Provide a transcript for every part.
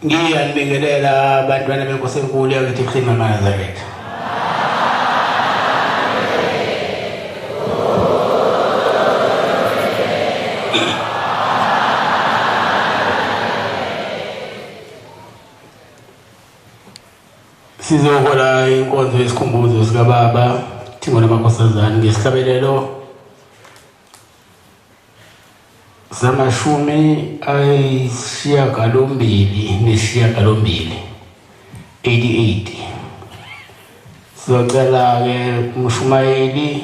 Ngiyanibingelela abantwana benkosi enkulu yakithi eKhima Nazareth. Sizohola inkonzo yesikhumbuzo sika baba UTHINHO namakhosazana ngesihlabelelo zamashumi ayisishiyagalombili nesishiyagalombili 88. Sizocela ke uMshumayeli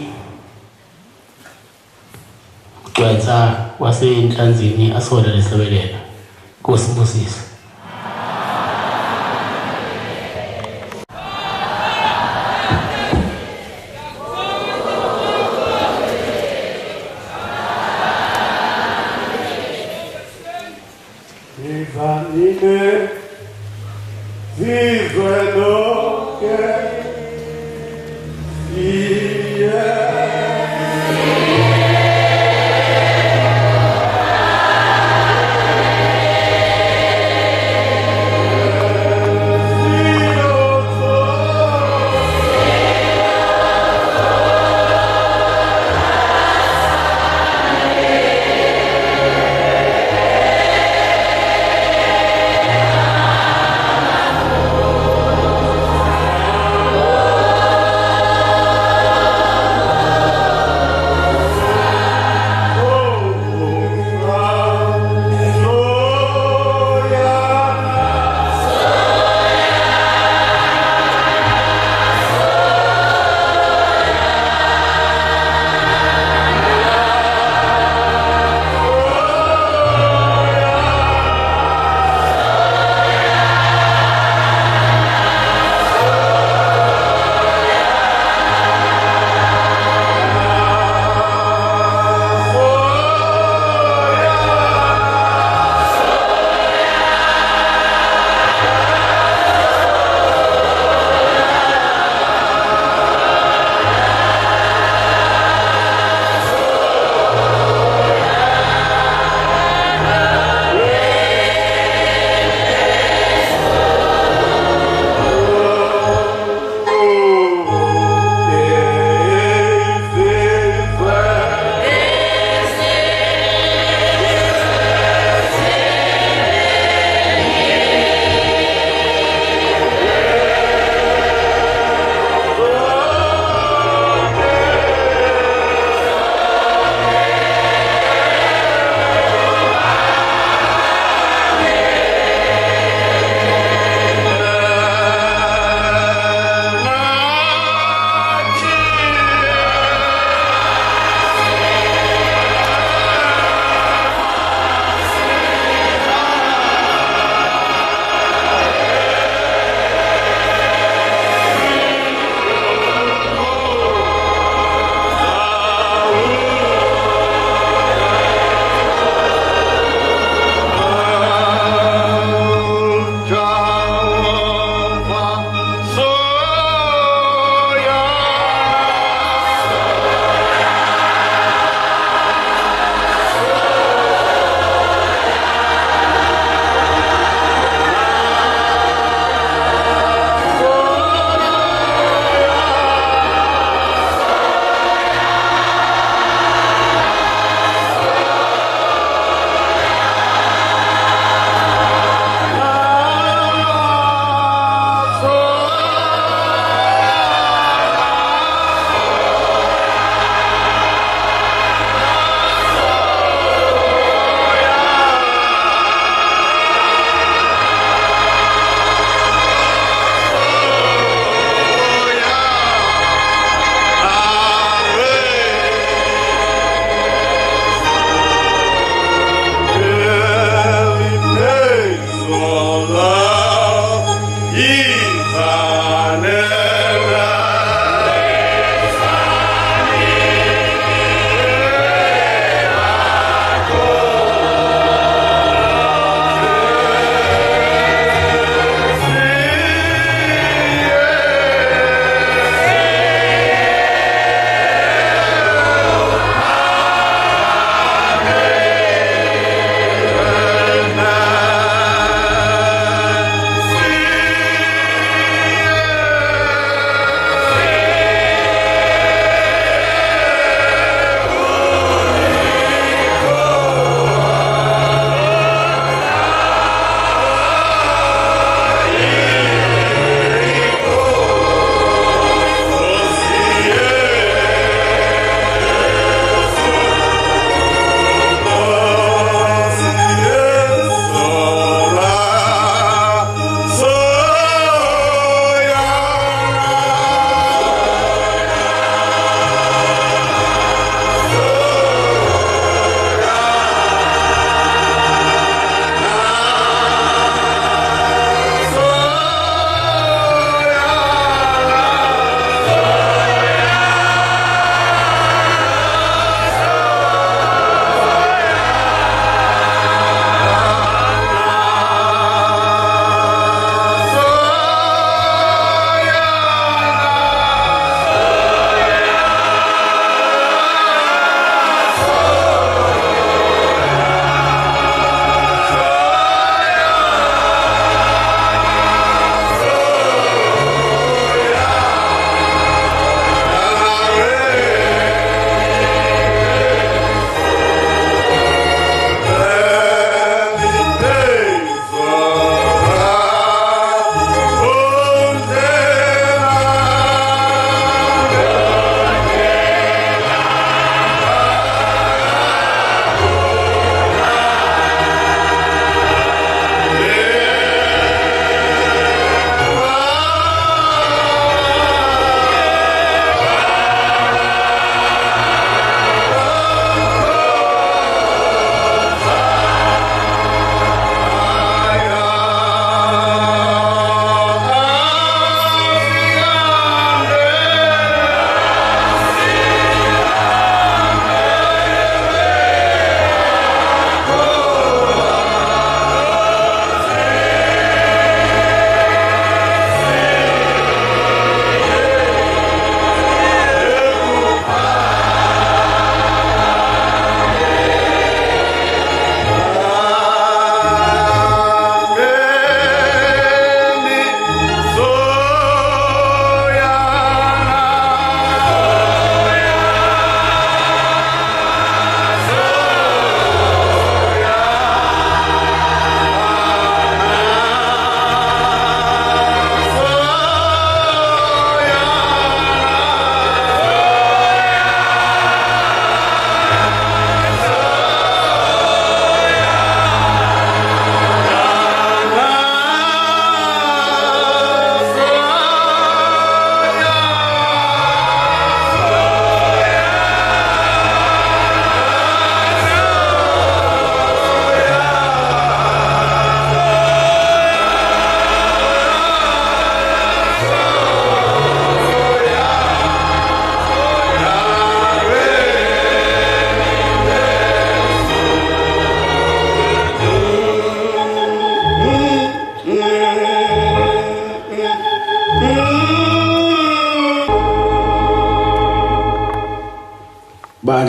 Gcwensa waseNhlanzini asola lesabelelo. Nkosi Mbusisi.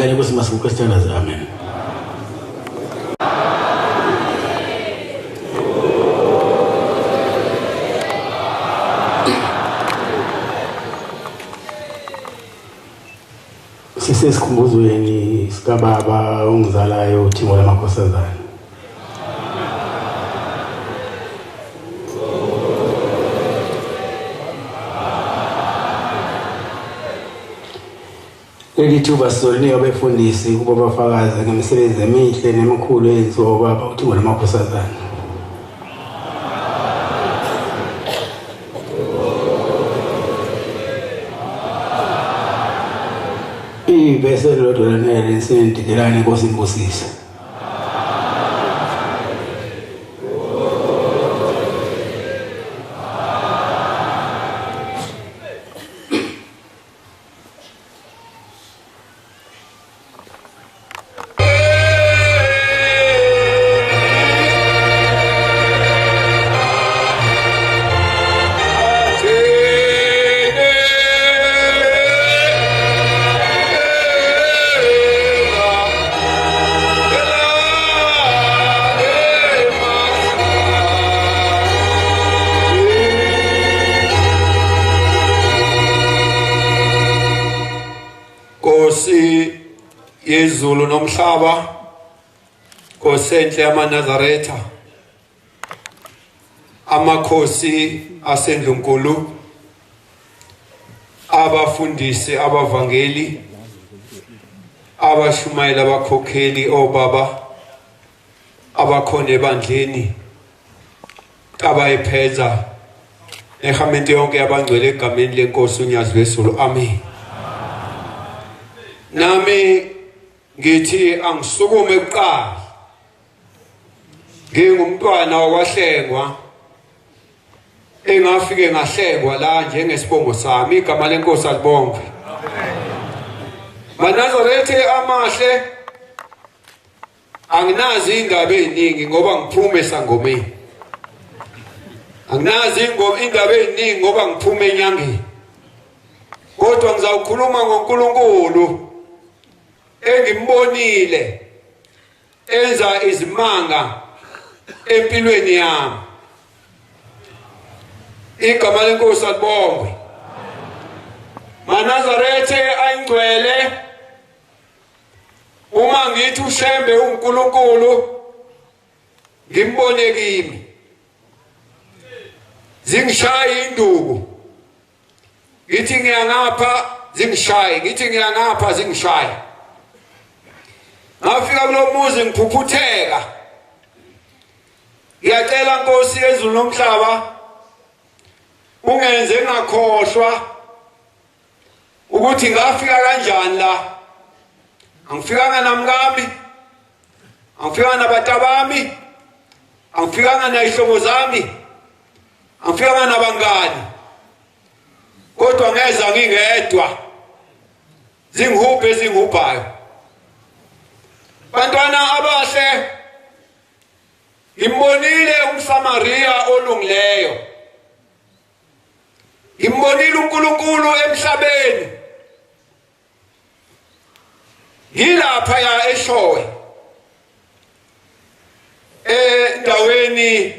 Amen. Kusima questions. Amen. Sisesikhumuzweni sikababa ongizalayo uThingo lamakhosazana. Leli thuba sizolinika abefundisi kuba bafakaze ngemisebenzi emihle nemikhulu eyenziwa ubaba uThingo lamakhosazana. Ibese lodwa lanele sendidelane Nkosi imbusise. Nkosi yezulu nomhlaba, Nkosi enhle yamaNazaretha, amakhosi aseNdlunkulu, abafundisi, abavangeli, abashumayela, abakhokheli, obaba abakhona ebandleni, abayipheza ehamente yonke yabangcwele egameni lenkosi uNyazi wezulu. Amen. Nami ngithi angisukume kuqala ngingumntwana wakwahlengwa engafike ngahlengwa la njengesibongo sami, igama lenkosi alibongwe. Manazarethe amahle, anginazi indaba eziningi ngoba ngiphume esangomeni, anginazi indaba eziningi ngoba ngiphume enyangeni, kodwa ngizawukhuluma ngoNkulunkulu engimbonile enza izimanga empilweni yami. Igama lenkosi alibongwe. Manazarethe ayingcwele, uma ngithi uShembe uNkulunkulu ngimbone kimi, zingishaye induku, ngithi ngiyangapha zingishaye, ngithi ngiyangapha zingishaye. Ngafika kulo muzi ngiphuphutheka, ngiyacela Nkosi yezulu nomhlaba ungenze ngakhohlwa ukuthi ngafika kanjani la. Angifikanga namkami, angifikanga nabatabami, angifikanga nayihlobo zami, angifikanga nabangani, kodwa ngeza ngingedwa, zingihuphe ezingihuphayo. Bantwana abahle, ngimbonile umSamaria olungileyo, ngimbonile uNkulunkulu emhlabeni, ngilapha ya eShowe endaweni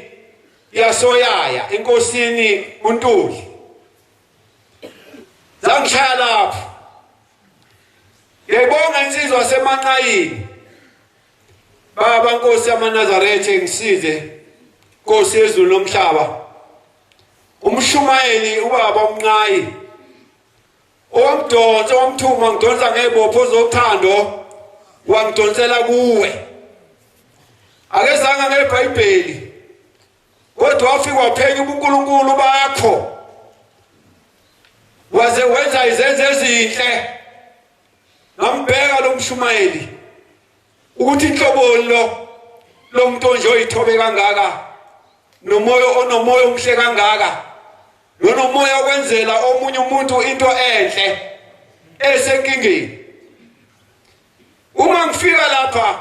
yasoyaya enkosini uNtuli. Zangishaya lapho, ngiyibonga insizwa yasemanqayini. Baba Nkosi yamaNazarethe ngisize, Nkosi yezulu nomhlaba, umshumayeli ubaba umnqayi owamdonsa wamthuma ngidonsa ngebopho zothando, wangidonsela kuwe. Akezanga ngeBhayibheli, kodwa wafika waphenya uNkulunkulu bakho, waze wenza izenzo ezinhle. Ngambheka lo mshumayeli ukuthi inhlobo lo muntu onje oyithobe kangaka, nomoya onomoya omhle kangaka, nomoya okwenzela omunye umuntu into enhle esenkingeni. Uma ngifika lapha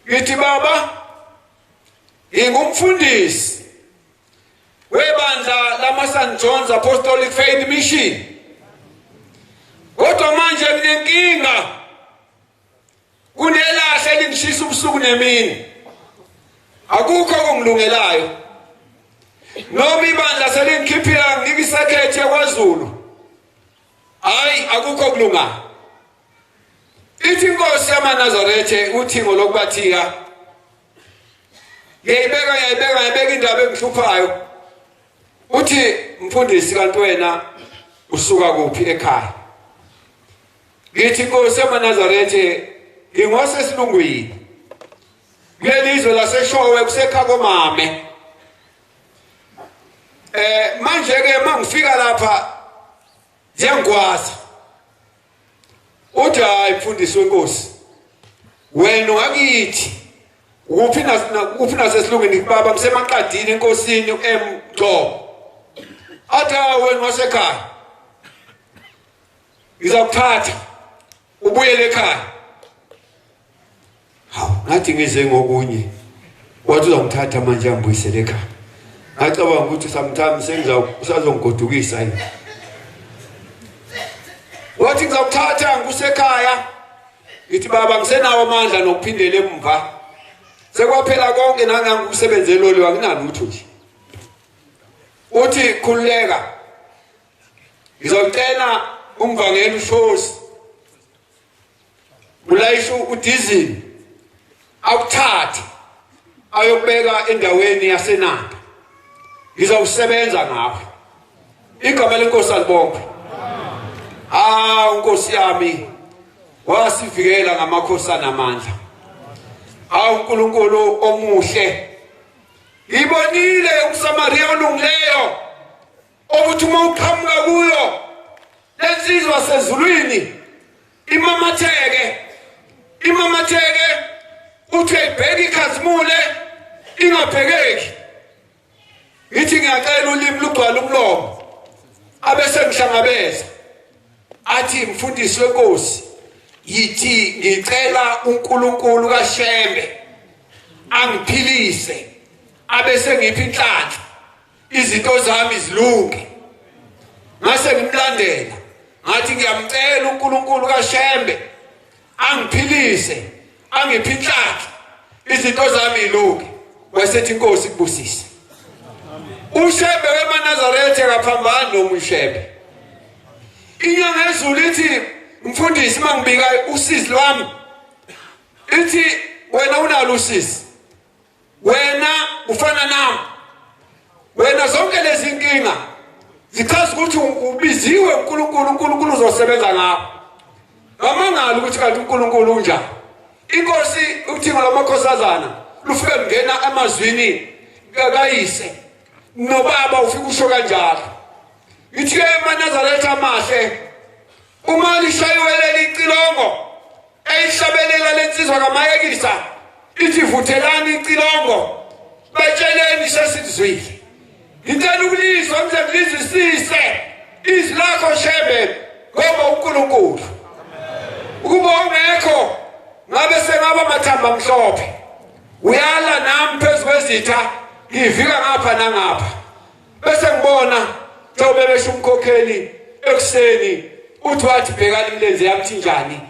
ngithi baba, ngingumfundisi webandla lama St. John's Apostolic Faith Mission, Kodwa manje nginenkinga. Kunelahla elingishisa ubusuku nemini. Akukho okungilungelayo. Noma ibandla selingikhiphila ngikisekhethe kwaZulu. Hayi akukho okulunga. Ithi inkosi yamaNazarethe uthingo lokubathika. Ngiyayibeka indaba engihluphayo. Uthi mfundisi kanti wena usuka kuphi ekhaya? Ngithi inkosi yamaNazarethe ngingwasesilungwini. Kulelizwe laseShowe kusekhaya komame. Manje ke mangifika lapha ziyangwaza. Uthi hayi mfundisi wenkosi. Wena wakithi uphi nasesilungwini baba ngisemaqadini enkosini emgcobo. Athi wena wasekhaya. Ngizakuthatha ubuyele ekhaya. Hawu ngathi ngize ngokunye. Wathi uzongithatha manje angibuyisele ekhaya. Ngacabanga ukuthi sometimes usazongigodukisa yini. Wathi ngizakuthatha ngusekhaya. Ithi baba ngisenawo amandla nokuphindela emva. Sekwaphela konke nangangikusebenzele lolu anginalutho nje. Uthi khululeka. Ngizocela umvangeli uShosi. Ulayisha uDizini. Awuthathe ayobeka endaweni yaseNanda. Ngizawusebenza ngawe. Igama lenkosi alibonke. Unkosi yami wasivikela ngamakhosana amandla. uNkulunkulu omuhle. Ngibonile uSamaria olungileyo obuthi uma uqhamuka kuyo lensizwa sezulwini imamatheke uthi ebheke ikhazimule ingabhekeki. Ngithi ngiyacela ulimi lugcwala umlomo abese ngihlangabeza. Athi mfundisi wenkosi yithi ngicela uNkulunkulu kaShembe angiphilise abese ngiphi inhlanhla izinto zami zilunge. Ngase ngimlandela ngathi ngiyamcela uNkulunkulu kaShembe angiphilise angiphi inhlanhla izinto zami zilunge. Wasethi inkosi kubusise. uShembe weManazarethe akaphambana nomuShembe. Inyanga ezulu ithi mfundisi mangibika usizi lwami. Ithi wena unalo usizi. Wena ufana nami. Wena zonke lezi inkinga zichaza ukuthi ubiziwe uNkulunkulu uzosebenza ngawe. Ngamangala ukuthi kanti uNkulunkulu unjani. Inkosi uthingo lamakhosazana lufike ngena amazwini kayise. Nobaba ufika usho kanjalo. Ithi eManazarethe amahle uma lishayelele icilongo eyihlabelela lensizwa kaMayekisa ithi vuthelani icilongo batsheleni sesizwile. Ngicela ukulizwa ngizizwisise izwi lakho Shembe ngoba uNkulunkulu. Ukuba ungekho ngabe sengaba mathamba mhlophe. Uyala nami phezu kwezitha ngivika ngapha nangapha. Bese ngibona Jobe besho umkhokheli ekuseni uthi wathi bhekani imilenze yami njani.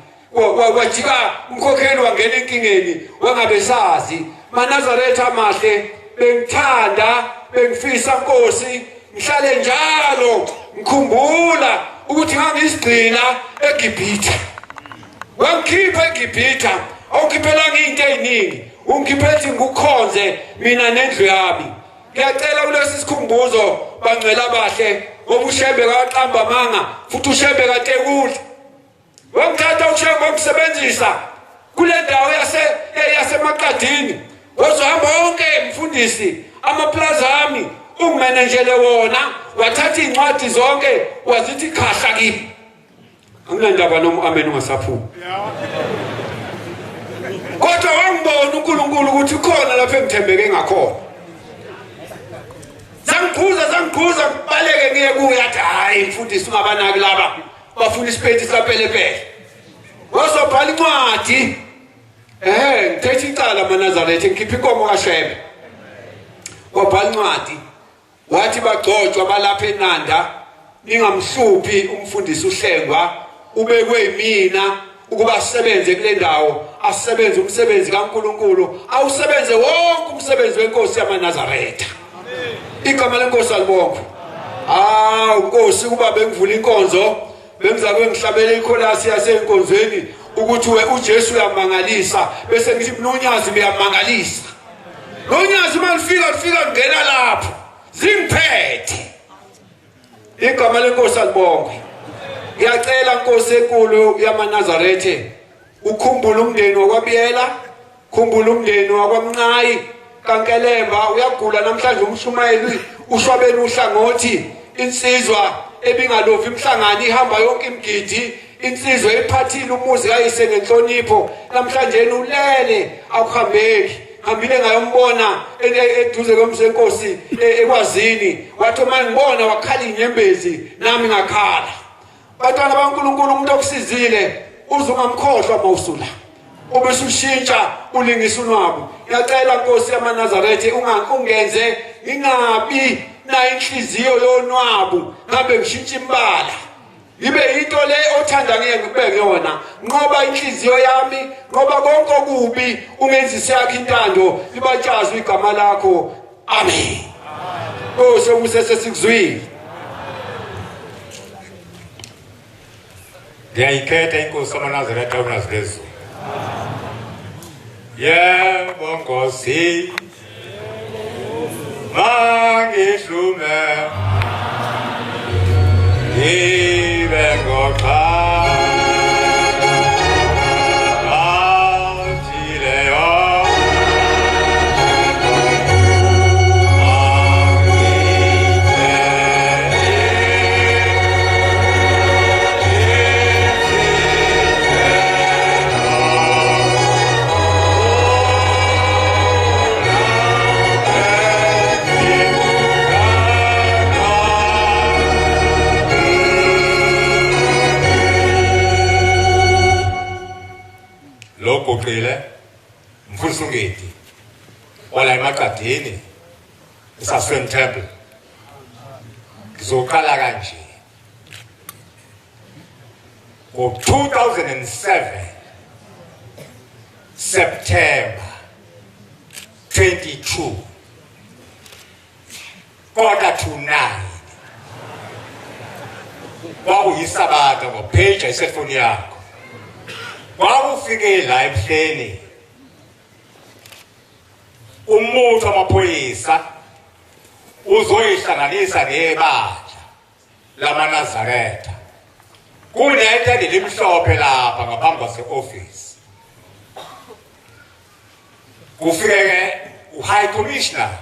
Wajika umkhokheli wangena enkingeni wangabe sazi. Manazarethe amahle bengithanda bengifisa Nkosi ngihlale njalo ngikhumbula ukuthi ngangisigcina eGibhithe. Wangikhipha eGibhithe awukhiphela into eziningi ungiphethi ngikukhonze mina nendlu yami. Ngiyacela kulesi sikhumbuzo bangcwela abahle ngoba uShembe kaqamba manga futhi uShembe kade kudla. Wangithatha uShembe ngokusebenzisa kule ndawo yasemaqadini. Wazohamba wonke mfundisi amaplaza ami ungimanejele wona wathatha incwadi zonke wazithi khahla kimi. Anginandaba nomuamen ungasaphuma. Kodwa wangibona uNkulunkulu ukuthi khona lapho engithembeke ngakhona. Zangikhuza kubaleke ngiye kuye athi hayi mfundisi ungabanaki laba bafuna isipethi sapelepele. Wazobhala incwadi. Ngithethe icala maNazarethe ngikhipha inkomo kaShembe. Wabhala incwadi. Wathi bagcotshwa balapha eNanda ningamhluphi umfundisi uHlengwa ubekwe yimina ukuba sisebenze kule ndawo, asisebenze umsebenzi kaNkulunkulu, awusebenze wonke umsebenzi wenkosi yamaNazaretha. Igama lenkosi alibonke. Nkosi kuba bengivula inkonzo, bengizake ngihlabele ikhorasi yasenkonzweni ukuthi uJesu uyamangalisa, bese ngithi noNyazi uyamangalisa. noNyazi malifika ngena lapho zingiphethe. Igama lenkosi alibonke. Ngiyacela Nkosi enkulu yamaNazarethe, ukhumbule umndeni wakwaBiyela, khumbula umndeni wakwaMnqayi kaNkelemba, uyagula namhlanje umshumayeli ushwabeni uhlangothi, insizwa ebingalovi imhlangano ihamba yonke imgidi, insizwa ephathile umuzi kayise ngenhlonipho, namhlanje ulele akuhambeki. Hambile ngayombona eduze komsenkosi ekwazini, wathi uma ngibona wakhala inyembezi nami ngakhala. Bantwana baNkulunkulu, umuntu okusizile uzungamkhohlwa mawusula, ubesushintsha ulingisa unwabo. Ngiyacela Nkosi yamaNazarethe ungenze ngingabi na inhliziyo yonwabo, ngabe ngishintsha imbala, ibe into le othanda ngeke yona. Ngoba inhliziyo yami, ngoba konke okubi ungenzise yakhe intando, libatshazwe igama lakho. Amen. Nkosi ubusese sikuzwile. Ngiyayikhetha inkosi yamaNazaretha uNazirezu. Yebo Nkosi, mangihlume ngibe ngoxhala Qile mfundisi ungeti wala emaqadini esasweni temple. Ngizoqala kanje. Ngo-2007 September 22 quarter-to-9 kwakuyisabata ngopheja iselfoni yakho. Kwakufike la ebuhleni umuntu wamaphoyisa uzoyihlanganisa nebandla lamaNazaretha. Kunetende limhlophe lapha ngaphambi kwase-office. Kufike uHigh Commissioner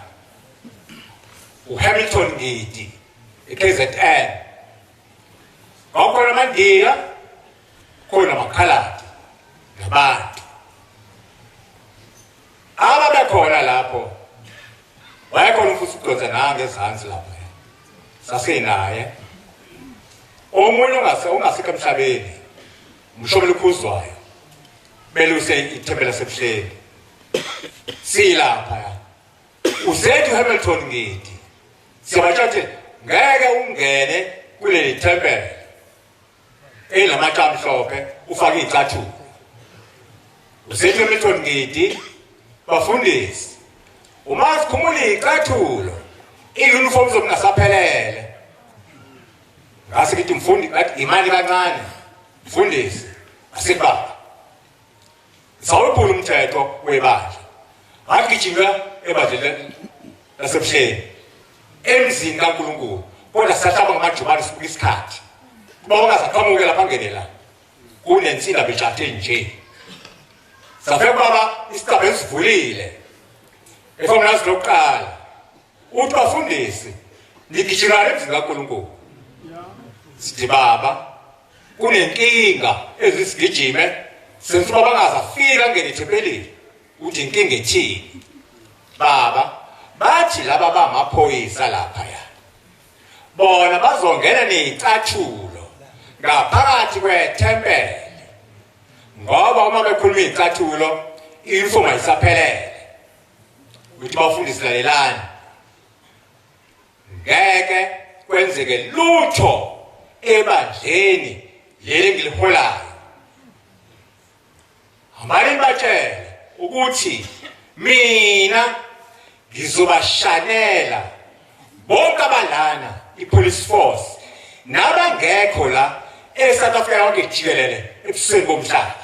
uHamilton Ngidi eKZN. Kwakukhona amandiya, khona amakhaladi nabantu ababekhona lapho. Wayekhona umfundisi uGqonza nange ezansi lapho, sasenaye omunye ungasekho emhlabeni, umshobela ukhuzwayo beluse ithempeli lasebuhleni. Silapha usethi uHamilton Ngidi, siyabatshathi ngeke ungene kuleli thempeli elamatsha amhlophe ufake icathulo. Usethi uHamilton Ngidi, bafundisi, uma sikhumula icathulo i-uniform zokungasaphelele. Ngase ngithi mfundi bathi imali kancane, mfundisi asibaba sawuphula umthetho webandla. Wagijima ebandleni lasebuhleni emzini kaNkulunkulu, kodwa sisahlaba ngamajubane sibuka isikhathi kuba ungazaqhamuke lapha ngenela kunensinda bejathe nje. Safika baba isicaba esivulile efomulazi lokuqala uthi bafundisi nigijima emzini kaNkulunkulu. Sithi baba kunenkinga ezisigijime senze baba ngazafika ngene ithempelini. Uthi inkinga ethini? Baba bathi laba bamaphoyisa lapha ya bona bazongena neicathulo ngaphakathi kwethempeli, ngoba uma bekhuluma icathulo i-uniform ayisaphelele. Uthi bafundisi lalelani, ngeke kwenzeke lutho ebandleni yeli ngiliholayo amali batshela ukuthi mina ngizobashanela bonke abalana ipolice force nabangekho la eSouth Africa yonke jikelele ebusweni bomhlaba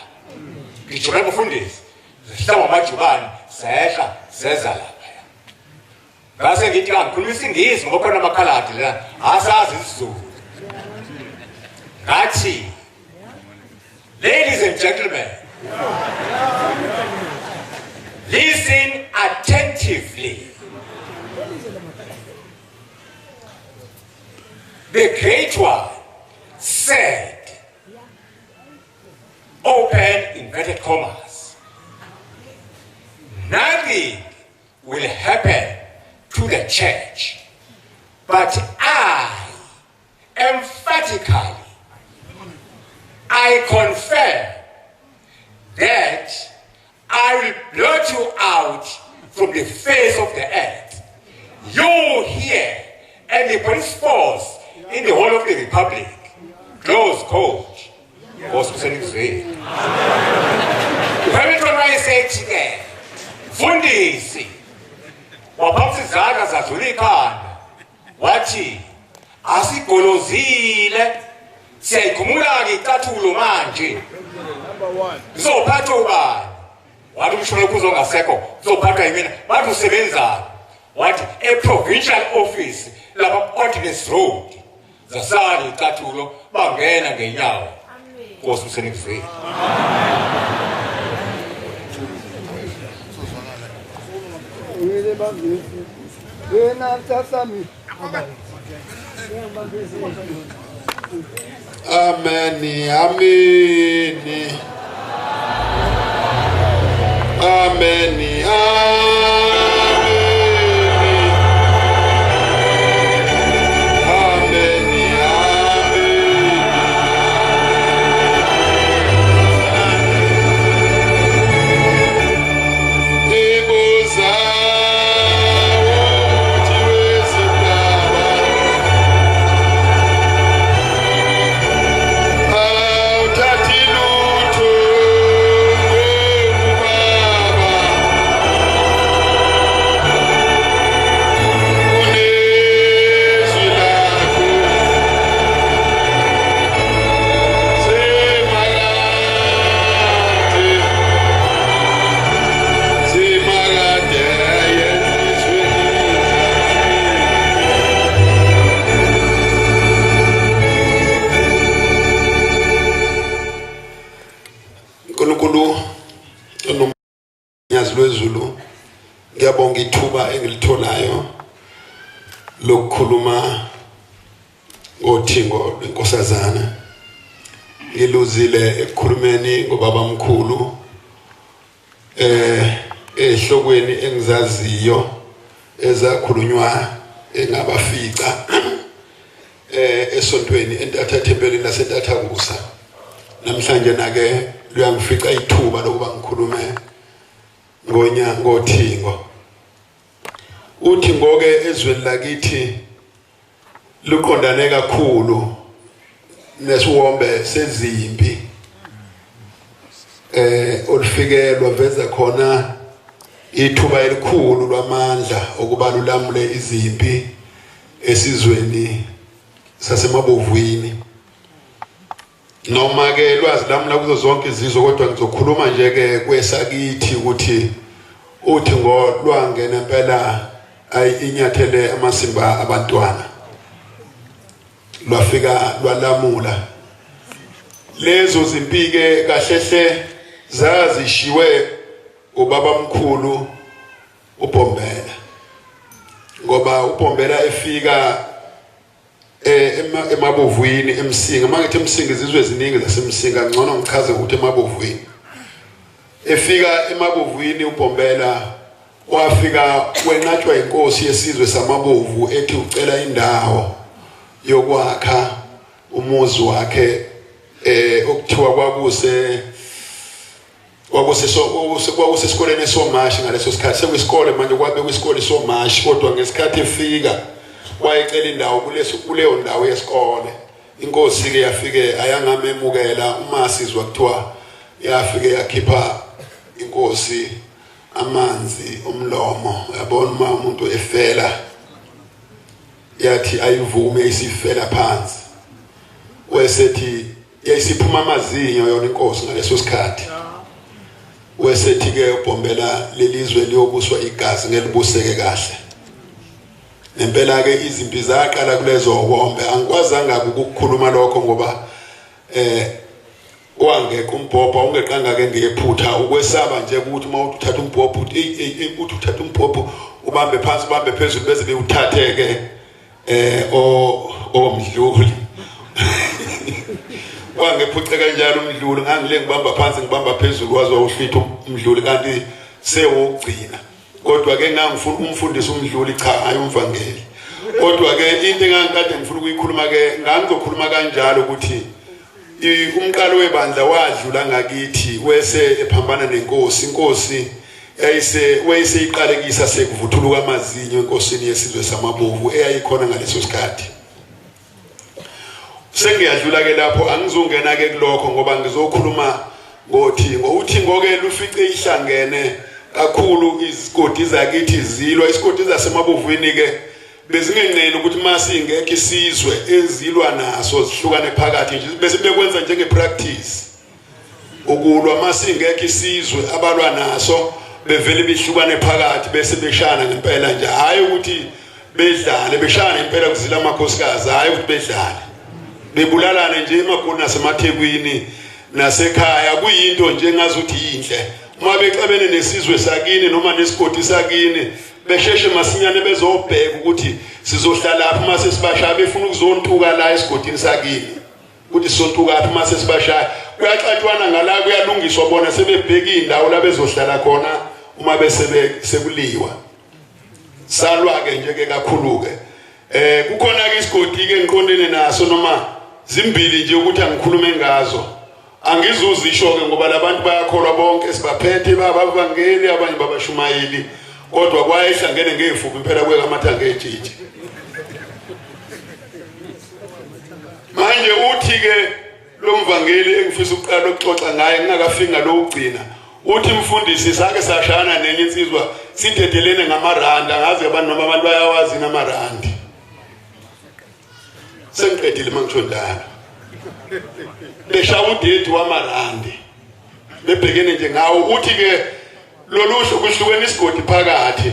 ngijobela abafundisi zihlamba amajubane sehla seza lapha ngase ngithi kangikhuluma isingisi ngoba khona amakhaladi la asazi isizulu ngathi ladies and gentlemen listen attentively. The great one said, open inverted commas, nothing will happen to the church, but I emphatically, I confirm that I will blot you out from the face of the earth. You here and the police force in the whole of the republic. Close quote. NKONZO. Hamilton wayesethi ke mfundisi waphamsizana zadlula ikhanda wathi asigolozile siyayikhumula ke icathulo manje ngizophatha ubani wathi umsholo kuzo ngasekho ngizophatha yimina bathi usebenzani wathi provincial office lapha ordinance road zasala icathulo bangena ngenyawo Nkosi uSenkosini. Amen. Amen. Amen. lwezulu ngiyabonga ithuba engilitholayo lokukhuluma ngothingo lwenkosazana ngiluzile ekukhulumeni ngobaba mkhulu ehlokweni engizaziyo ezakhulunywa engabafica esontweni entatha thempelini lasentathakusa namhlanje nake luyangifica ithuba lokuba ngikhulume ngothingo uthingo ke ezweni lakithi luqondane kakhulu nesiwombe sezimpi olufikelwa veza khona ithuba elikhulu lwamandla okuba lulamule izimpi esizweni sasemabovwini noma ke lwazi lamla kuzo zonke izizwe kodwa ngizokhuluma nje ke kwesakithi ukuthi uthi ngolwangena impela ayinyathele amasimba abantwana lwafika lwalamula lezo zimpi ke kahlehle zazishiwe ubaba mkhulu uBombela ngoba uBombela efika emabovwini emsinga mangithi emsinga izizwe eziningi zasemsinga ngcono ngichaze ukuthi emabovwini efika emabovwini uBombela wafika wenqatshwa inkosi yesizwe samabovu ethi ucela indawo yokwakha umuzi wakhe okuthiwa kwakuse esikoleni eSomashi ngaleso sikhathi sekuyisikole manje kwabe kwisikole eSomashi kodwa ngesikhathi efika wayecela indawo kuleyo ndawo yesikole inkosi ke yafike ayangamemukela uma sizwa kuthiwa yafike yakhipha inkosi amanzi omlomo yabona uma umuntu efela yathi ayivume isifela phansi wesethi yayisiphuma amazinyo yona inkosi ngaleso sikhathi wesethi ke ubhombela lelizwe liyobuswa igazi ngelibuseke kahle nempela ke izimpi zaqala kulezo bombe angikwazanga ukukhuluma lokho ngoba wangeke umbhobha ungeqanga ke ngephutha ukwesaba nje ukuthi uma uthatha umbhobha uthi uthatha umbhobha ubambe phansi ubambe phezulu bese bewuthatheke omdluli wangephuceka kanjalo umdluli ngangile ngibamba phansi ngibamba phezulu wazwa uhlitha umdluli kanti sewugcina kodwa ke ngangifuna umfundisi umdluli cha hayi umvangeli kodwa ke into engangikade ngifuna ukuyikhuluma ke ngangizokhuluma kanjalo ukuthi umqalo webandla wadlula ngakithi wese ephambana nenkosi inkosi wayise iqalekisa sekuvuthuluka amazinyo enkosini yesizwe samabovu eyayikhona ngaleso sikhathi sengiyadlula ke lapho angizongena ke kulokho ngoba ngizokhuluma ngokuthi ngoke lufice ihlangene kakhulu izigodi zakithi zilwa isigodi zasemabovweni ke bezingenqeni ukuthi masingekho isizwe ezilwa naso zihlukane phakathi nje bese bekwenza njenge practice ukulwa masingekho isizwe abalwa naso bevele behlukane phakathi bese beshana ngempela nje hayi ukuthi bedlale beshana impela kuzila amakhosikazi hayi ukuthi bedlale bebulalane nje emagoni nasemathekwini nasekhaya kuyinto nje ngazuthi yinhle uma bexabene nesizwe sakini noma nesigodi sakini besheshe masinyane bezobheka ukuthi sizohlala lapha mase sibashaya befuna ukuzontuka la esigodini sakini ukuthi sontuka lapha mase sibashaya kuyaxatshwana ngala kuyalungiswa bona sebebheka indawo la bezohlala khona uma bese sekuliwa salwa ke nje ke kakhulu ke kukhona ke isigodi ke ngiqondene naso noma zimbili nje ukuthi angikhulume ngazo angizuzisho ke ngoba labantu bayakholwa bonke sibaphethe babavangeli abanye babashumayeli kodwa kwayehlangene ngefuku impela kwekamathange ejiji manje uthi ke lo mvangeli engifisa ukuqala ukuxoxa ngaye ngingakafika lo ugcina uthi mfundisi sake sashana nenye insizwa sidedelene ngamarandi angazi abantu noma abantu bayawazi namarandi sengiqedile mangishondana beshawa udate wamarandi bebhekene nje ngawo uthi ke lolusho kuhlukene isigodi phakathi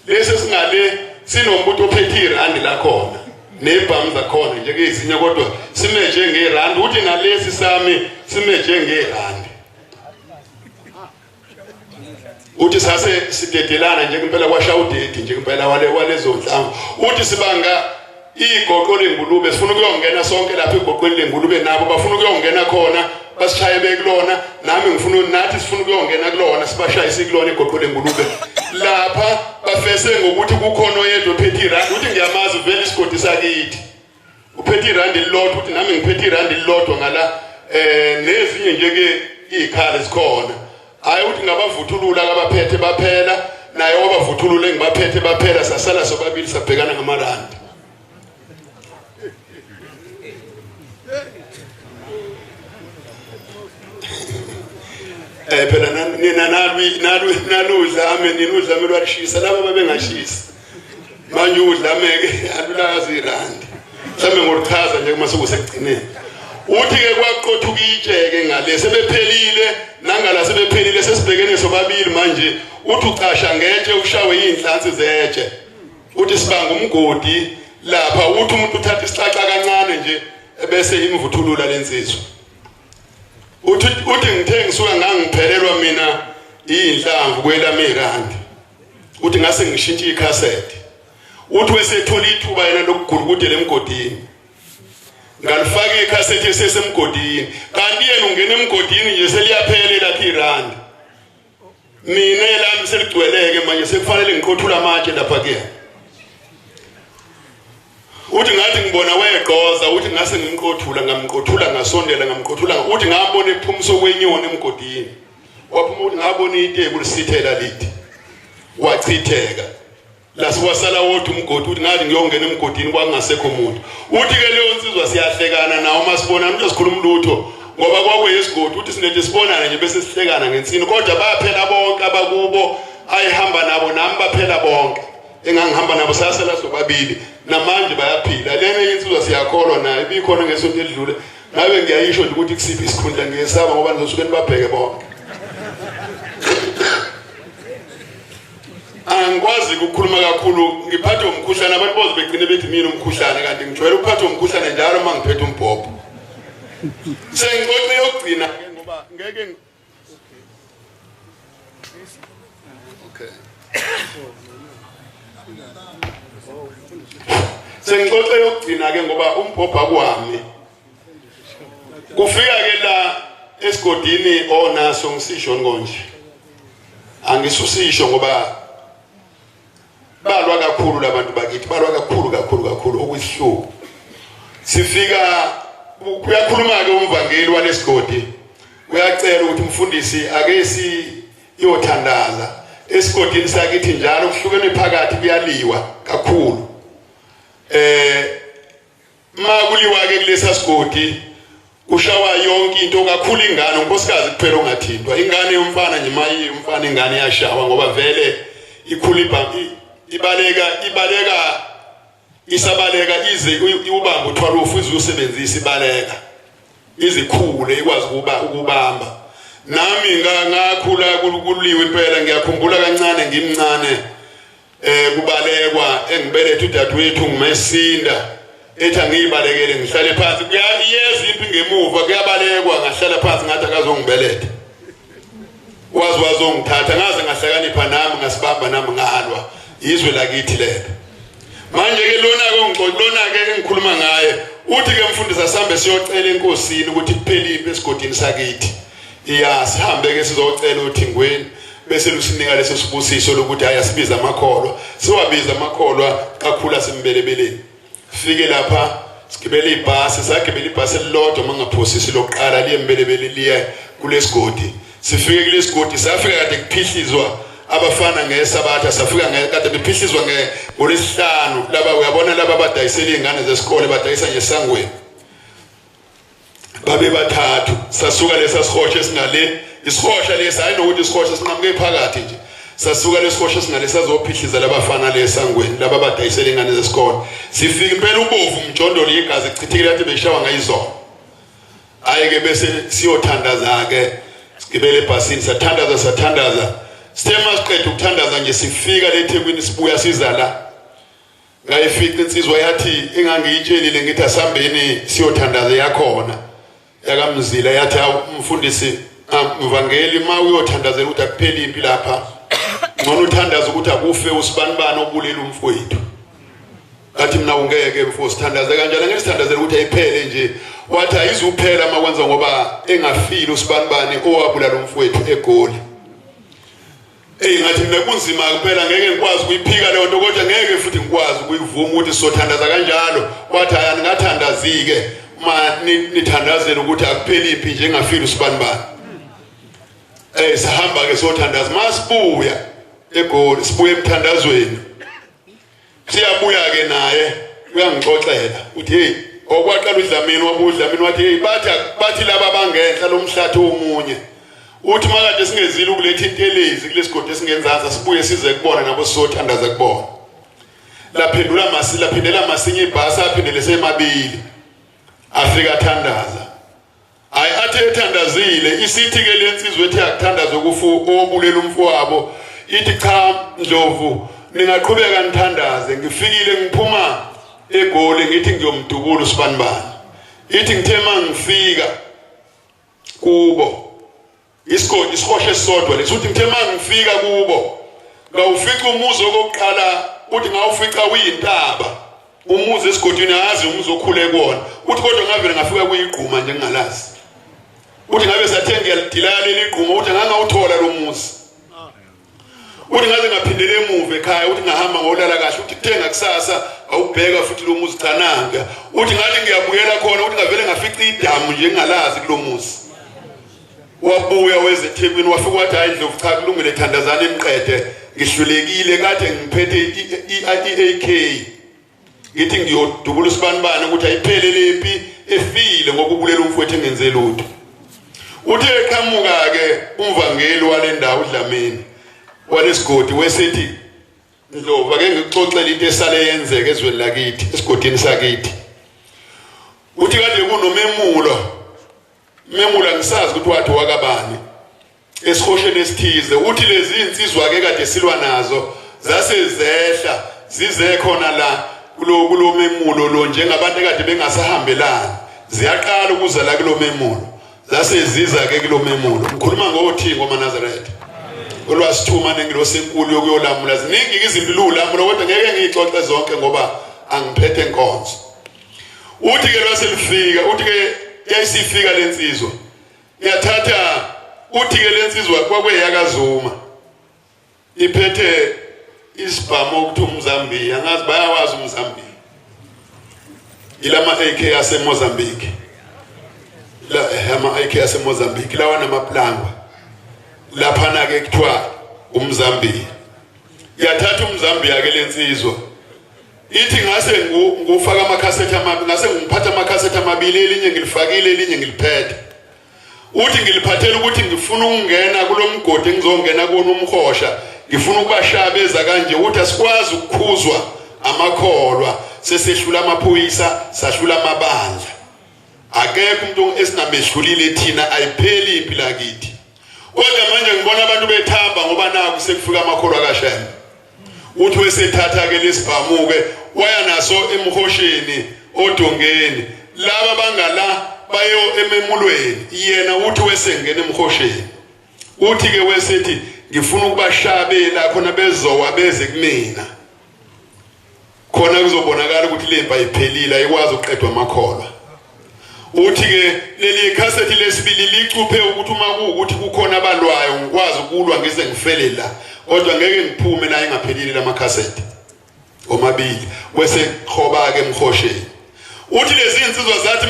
lesi singale sinombuto ophethe irandi la khona nebhamu zakhona nje ke izinya kodwa simeje ngerandi uthi nalesi sami simeje ngerandi uthi sase sidedelana nje impela kwashawa udate nje impela walezo nhlamvu uthi sibanga igoqo lengulube sifuna ukuyongena sonke lapha igoqweni lengulube nabo bafuna ukuyongena khona basishaye bekulona nami ngifuna nathi sifuna ukuyongena kulona sibashaye sikulona igoqo lengulube lapha bafese ngokuthi kukhona oyedwa ophethe irandi uthi ngiyamazi vele isigodi sakithi uphethe irandi lilodwa uthi nami ngiphethe irandi lilodwa ngala nezinye nje ke ikhali zikhona hayi uthi ngabavuthulula abaphethe baphela naye wabavuthulule ngibaphethe baphela sasala sobabili sabhekana ngamarandi phela nina naludlame ninudlame lwashisa laba babengashisa manje udlame ke alulazi irandi mhlawumbe ngorichaza nje kuma sokusekugcineni uthi ke kwaqothuka itsheke ngale sebephelile nangala sebephelile sesibhekene sobabili manje uthi ucasha ngetshe ushawe inhlansi zetshe uthi sibanga umgodi lapha uthi umuntu uthatha isicaca kancane nje bese imvuthulula lensizwa uthi ngithe ngisuka ngangiphelelwa mina inhlamvu kwelami irandi uthi ngase ngishintshe icassette uthi wesethola ithuba yena lokugulukude lemgodini ngalifaka icassette esesemgodini kanti yena ungena emgodini nje seliyaphela lathi irandi mina elami seligcweleke manje sekufanele ngiqothula amatshe lapha ke uthi ngathi ngibona weqoza uthi ngase ngimqothula ngamqothula ngasondela ngamqothula uthi ngabona ephumso kwenyoni emgodini waphuma uthi ngabona itebuli sithela lithi wachitheka la siwasala wodwa umgodi uthi ngathi ngiyongena emgodini kwakungasekho umuntu uthi ke leyo insizwa siyahlekana nawo masibona umuntu esikhuluma ulutho ngoba kwakuyisigodi uthi sinethi sibonana nje bese sihlekana ngensini kodwa baphela bonke abakubo ayihamba nabo nami baphela bonke engangihamba nabo sasela sobabili namanje bayaphila lena insizwa siyakholwa naye ibikhona ngesonto edlule nawe ngiyayisho nje ukuthi kusiphi isikhundla ngiyesaba ngoba nizosuke nibabheke bonke angikwazi ukukhuluma kakhulu ngiphathe umkhuhlane abantu boze begcine bethi mina umkhuhlane kanti ngijwayele ukuphatha umkhuhlane njalo uma ngiphethe umbhobho sengixoxe yokugcina ke ngoba ngeke okay sengixoxe yokugcina ke ngoba umbhobho akwami kufika ke la esigodini onaso ngisisho ngonje angisusisho ngoba balwa kakhulu labantu bakithi balwa kakhulu okuyihluku sifika kuyakhuluma ke umvangeli walesigodi uyacela ukuthi umfundisi ake siyothandaza esigodini sakithi njalo kuhlukene phakathi kuyaliwa kakhulu makuliwa ke kulesa sigodi kushawa yonke into kakhulu ingane unkosikazi kuphela ongathintwa ingane yomfana nje mayi umfana ingane yashawa ngoba vele ikhulipa ibaleka isabaleka ize ubamba uthwala ufuze usebenzisa ibaleka izikhule ikwazi ukubamba nami ngakhula kuliwe impela ngiyakhumbula kancane ngimncane kubalekwa engibelethe udadewethu nguMesinda ethi angiyibalekele ngihlale phansi kuyayeza impi ngemuva kuyabalekwa ngahlala phansi ngathi akazongibeletha wazongithatha ngaze ngahlakanipha nami ngasibamba nami ngalwa izwe lakithi lelo manje ke lona ke engikhuluma ngaye uthi ke mfundisi sambe siyocela enkosini ukuthi kuphele impi esigodini sakithi sihambe ke sizocela uThingweni bese lusinika leso sibusiso lokuthi ayasibiza amakholwa siwabiza amakholwa kakhulu asimbelebeleni fike lapha sigibele ibhasi sagibela ibhasi elilodwa mangaphosisi lokuqala liyembelebele liye kulesigodi sifike kulesigodi safika kade kuphihlizwa abafana ngesabatha safika kade bephihlizwa ngolesihlanu laba uyabona laba badayisela izingane zesikole badayisa ngesangweni babe bathathu sasuka lesa sihotshe singale isihosha lesa ayinokuthi isihosha sinqamuke phakathi nje sasuka lesihosha singale sazophihliza labafana lesangweni laba badayisela izingane zesikole sifika impela ubovu umjondolo igazi ichithekile yathi beshawa ngayizo ayeke bese siyothandaza ke sigibele ebhasini sathandaza sithema siqedwe ukuthandaza nje sifika leThekwini sibuya siza la ngayifika insizwa yathi engangiyitshelile ngithi asambeni siyothandaza yakhona yakamzila yathi umfundisi mvangeli ma uyothandazela ukuthi akupheli impi lapha ngcono uthandaza ukuthi akufe usibanibani obulela umfowethu athi mina ungeke mfowethu sithandaza kanjalo ngeke sithandazela ukuthi ayiphele nje wathi ayizuphela makwenza ngoba engafili usibanibani owabulala umfowethu eGoli ngathi mina kunzima kuphela ngeke ngikwazi ukuyiphika leyo nto kodwa ngeke futhi ngikwazi ukuyivuma ukuthi sothandaza kanjalo wathi ayani ngathandazike ma nithandazela ukuthi akupheli impi nje engafili usibanibani sahamba ke sothandaza masibuya eGoli sibuye emthandazweni siyabuya ke naye uyangixoxela uthi hey okwaqala uDlamini wabudlamini wathi hey bathi laba bangenhla lomhlathi omunye uthi makade singezile ukuletha intelezi kulesigodi esingenzansi sibuye size kubona nabo sothandaza kubona laphindela masinye ibhasi aphindele semabili afika thandaza athi ethandazile isithi ke lensizwe ethi akuthandaza obulela umfowabo ithi cha Ndlovu ningaqhubeka nithandaze ngifikile ngiphuma eGoli ngithi ngiyomdubula usibanibani ithi ngithema ngifika kubo isigodi isihoshe sisodwa lesuthi ngithema ngifika kubo ngawufica umuzi okokuqala uthi ngawufica uyintaba umuzi esigodini ayazi umuzi okhule kuona uthi kodwa ngavele ngafika kuyiqhuma nje ngingalazi uthi ngabe sathe ngiyalidilala leliqhuma uthi ngangawuthola lo muzi uthi ngaze ngaphindele emuva ekhaya uthi ngahamba ngolala kahle uthi kuthenga kusasa awubheka futhi lo muzi Thananga uthi ngathi ngiyabuyela khona uthi ngavele ngafica idamu nje ngingalazi kulo muzi wabuya weze eThekwini wafika wathi hayi Ndlovu cha kulungile thandazana emqede ngihlulekile kade ngiphethe iAK ngithi ngiyodubula usibanibani ukuthi ayiphele lempi efile ngokubulela umfowethu engenze lutho uthe eqhamuka ke umvangeli wale ndawo uDlamini walesigodi wesethi Ndlovu ake ngixoxele into esale yenzeka ezweni lakithi esigodini sakithi uthi kade kunomemulo ngisazi ukuthi wathi wakabani esihosheni esithize uthi lezi insizwa ke kade silwa nazo zasezehla zize khona la kulo memulo lo njengabantu kade bengasahambelani ziyaqala ukuza la kulo memulo zaseziza ke kulo memulo ngikhuluma ngoThingo maNazaretha olwasithuma nengilosenkulu yokuyolamula ziningi izinto lulamula kodwa ngeke ngixoxe zonke ngoba angiphethe enkonzo uthi ke lwaselifika uthi ke yayisifika lensizwa yathatha uthi ke lensizwa kwakweyakazuma iphethe isibhamu ukuthi uMzambiya angazi bayawazi uMzambiya ilama AK yaseMozambique ama AK yaseMozambique lawa namaplangwa laphana ke kuthiwa uMzambiya yathatha uMzambiya ke lensizwa ithi ngase ngufaka amakhasethi amabili ngase ngiphatha amakhasethi amabili elinye ngilifakile elinye ngiliphethe uthi ngiliphathela ukuthi ngifuna ukungena kulomgodi engizongena kuno umhosha ngifuna ukubashabeza kanje uthi asikwazi ukukhuzwa amakholwa sesehlula amaphoyisa sahlula amabandla akekho umuntu esinamehlulile thina ayipheli impilo yakithi kodwa manje ngibona abantu bethamba ngoba naku sekufika amakholwa kaShembe uthi wesethatha ke lesibhamuke waya naso emhosheni odongeni laba bangala bayo ememulweni yena uthi wesengena emhosheni uthi ke wesethi ngifuna ukubashabela khona bezowa beze kumina khona kuzobonakala ukuthi lempi ayiphelile ayikwazi ukuqedwa amakholwa uthi ke leli khasethi lesibili licuphe ukuthi uma kuukuthi kukhona abalwayo ngikwazi ukulwa ngize ngifele la kodwa ngeke ngiphume la engaphelile lamakhasethi omabili wese khoba ke emhosheni uthi lezi insizwa zathi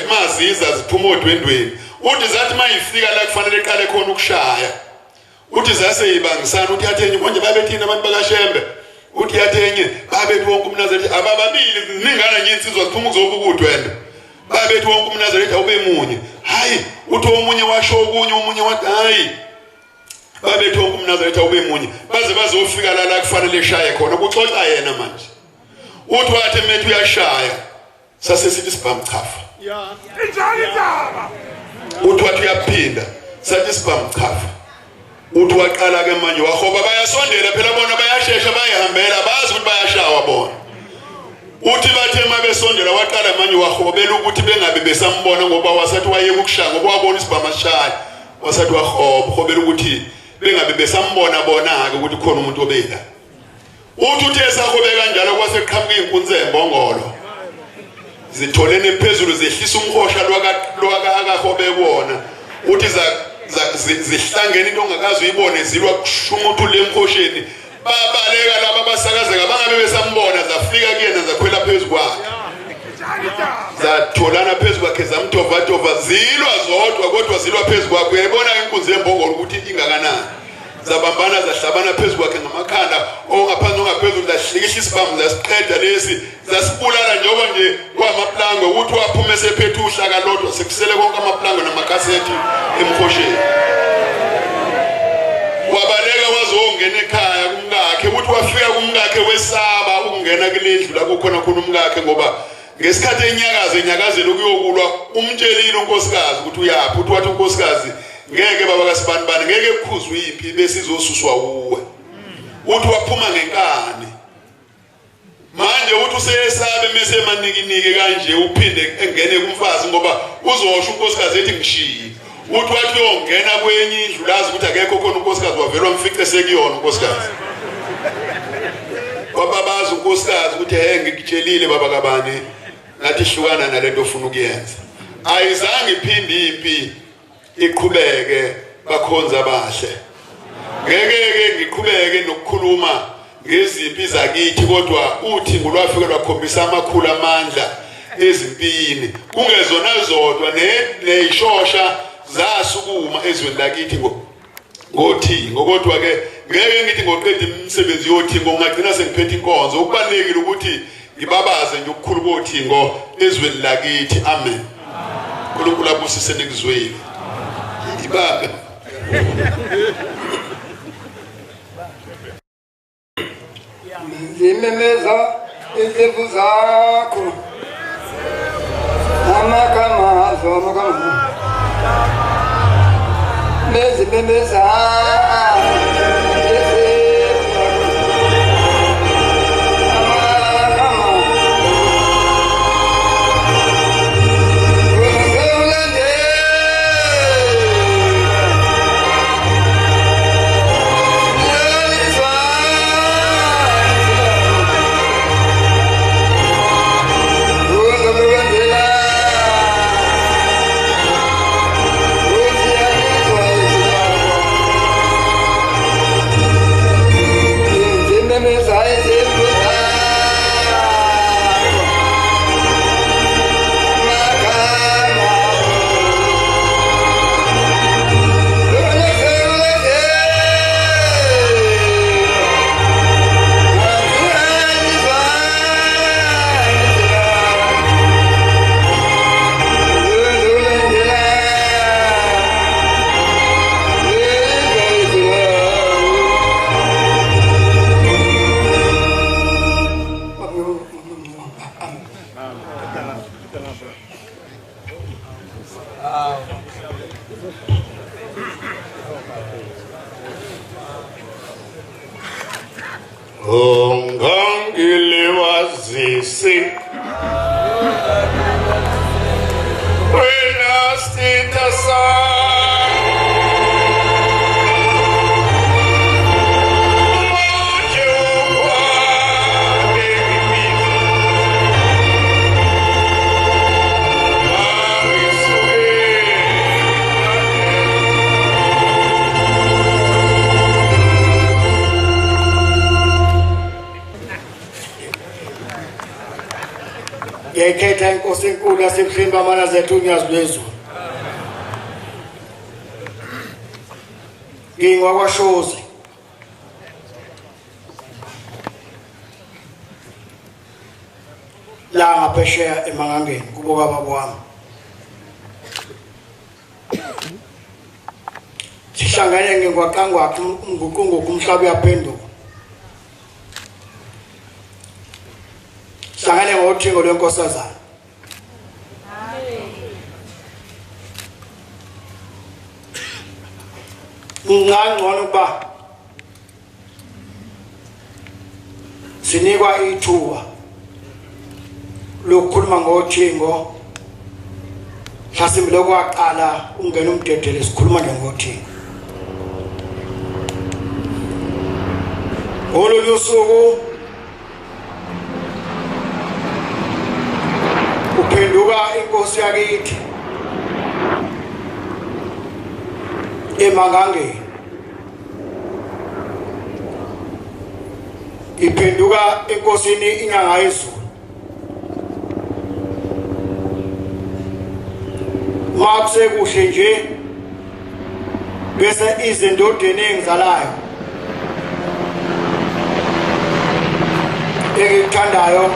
maziza ziphuma odwendweni uthi zathi mayifika la kufanele iqale khona ukushaya uthi zaseyibangisana uthi yathenye konje babethina abantu bakaShembe uthi yathenye babethi wonke uMnazaretha abababili ziningana nje insizwa ziphuma ukuzobuka udwendwe babethi wonke uMnazaretha ube munye hayi uthi omunye washo okunye omunye wathi hayi babethi wonke uMnazaretha ube munye baze bazofika la kufanele eshaye khona kuxoxa yena manje uthi wathi methu uyashaya sasesithi sibamchafa Injani indaba? uthi wathi uyaphinda sathi sibamchafa uthi waqala ke manje wahoba bayasondela phela bona bayashesha bayihambela bazi ukuthi bayashawa bona uthi bathe mabesondela waqala manje wahobela ukuthi bengabe besambona ngoba wasathi wayeka ukushaya ngoba wabona isibhama sishaya wasathi wahobela ukuthi bengabe besambona bona ke ukuthi khona umuntu obela uthi uthe sahobe kanjalo kwaseqhamuka inkunzi embongolo zitholene phezulu zehlisa umhosha lwakahobe bona uthi zihlangene into ongakazi uyibone zilwa kushumuthu lemhosheni babaleka laba basakazeka bangabe besambona zafika kuyena zakhwela phezulu kwakhe zatholana phezulu kwakhe zamtova zilwa zodwa kodwa zilwa phezulu kwakhe uyayibona inkunzi embongolo ukuthi ingakanani zabambana zahlabana phezulu kwakhe ngamakhanda ongaphansi ongaphezulu zahlikisha isibhamu zasiqeda lesi zasibulala njengoba nje kwamaplangwe uthi waphume sephethe uhlaka lodwa sekusele konke amaplangwe namakhasethi emhosheni wabaleka wazongena ekhaya kumkakhe uthi wafika kumkakhe wesaba ukungena kulendlu la kukhona umkakhe ngoba ngesikhathi enyakazelo ukuyokulwa umtshelile unkosikazi ukuthi uyaphi uthi wathi unkosikazi ngeke baba kaSibanibani ngeke kukhuzwe imphi bese izosuswa uwe uthi waphuma ngenkani manje uthi useyesabe mase manikinike kanje uphinde engene kumfazi ngoba uzosho unkosikazi ethi ngishiye uthi wathi uyongena kwenye indlu lazi ukuthi akekho khona unkosikazi wavelwa mfice sekuyona unkosikazi wababaza unkosikazi ukuthi ngikutshelile baba kabani ngathi hlukana nalento ofuna ukuyenza ayizange iphinde impi iqhubeke bakhonza bahle ngeke ngiqhubeke nokukhuluma ngezimpi zakithi kodwa uthi ngolwafika lwakhombisa amakhulu amandla ezimpini kungezona zodwa neyishosha zasukuma ezweni lakithi ngothingo kodwa ke ngeke ngithi ngoqeda imisebenzi yothingo ngagcina sengiphethe inkonzo ukubalekile ukuthi ngibabaze nje ukukhulu kothingo ezweni lakithi amen uNkulunkulu abusise nekuzweli ibaba zimemeza izifu zakho amagama bezimemeza ungangilibazisi wena sitha ngekhetha inkosi enkulu yasebuhleni bamana zethu unyazi lwezulu ngingwakwashozi la ngaphesheya emangangeni kubo kababa wami sihlangane ngingwaqangwaqi nguqungu kumhlaba uyaphenduka hlangane ngothingo lwenkosazana ngangcono ukuba sinikwa ithuba lokukhuluma ngothingo mhlasimbe lokwaqala ungena umdedele sikhuluma nje ngothingo ololu suku uphenduka inkosi yakithi emangangeni iphenduka enkosini inyanga yezulu makusekuhle nje bese izindodeni engizalayo engithandayo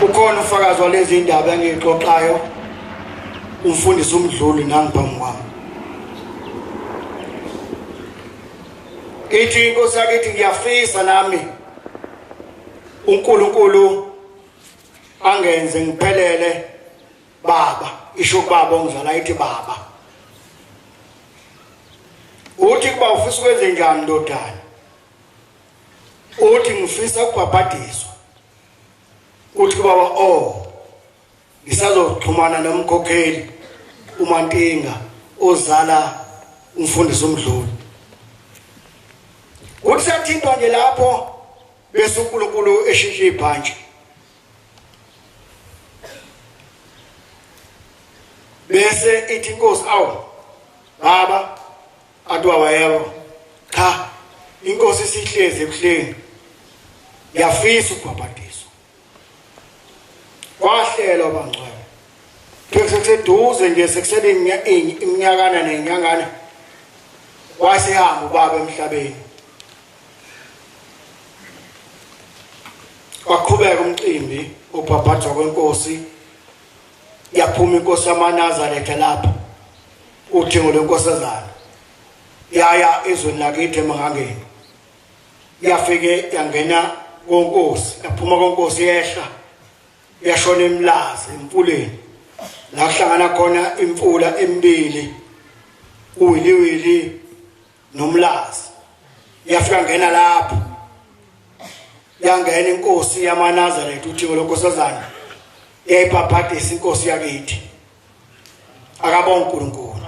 ukhona ufakazi walezi indaba engixoxayo umfundisi uMdluli nangiphambi kwami ithi inkosi yakithi ngiyafisa nami uNkulunkulu angenze ngiphelele baba isho kubaba ongizala ithi baba uthi kuba ufisa ukwenze njani ndodana uthi ngifisa ukubhabhadiswa uthi kubaba ngisazoxhumana nomkhokheli uMantinga ozala umfundisi uMdluli uthi sathintwa nje lapho bese uNkulunkulu eshintshe ibhantshi bese ithi inkosi baba athiwa yebo cha inkosi sihleze ebuhleni yafisa ukubhabhadiswa kwahlelwa bangcwele Sekuseduze nje sekusele iminyakana nenyangana wasihamba ubaba emhlabeni. Waqhubeka umcimbi ubhabhathwa kwenkosi. Yaphuma inkosi yamaNazaretha lapha uthingo lenkosazana. Yaya ezweni lakithi eMangangeni. Yafike yangena konkosi, yaphuma konkosi yehla. Yashona emlazi emfuleni. La kuhlangana khona imfula emibili. Uwiliwili nomlazi. Yafika ngena lapha. Yangena inkosi yamaNazaretha uthingo lenkosazana. Yayibhabhadisa inkosi yakithi. Akabonga uNkulunkulu.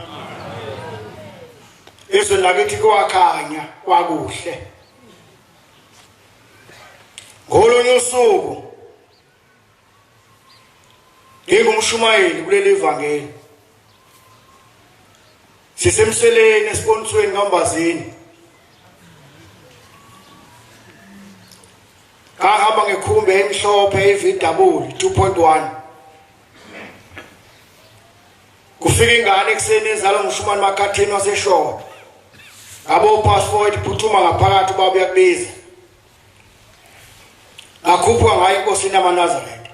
Ezweni lakithi kwakhanya kwakuhle. Ngolunye usuku ngingumshumayeli kuleli ivangeli. Sisemseleni esiponisweni kaMbazini. Kahamba ngekhumbe emhlophe evidabuli 2.1. Kufika ingane ekseni ezalwa nguShumani Makhathini waseshowa. Ngabo passport phuthuma ngaphakathi babuya kubiza. Ngakhupha ngayo inkosini yamaNazaretha.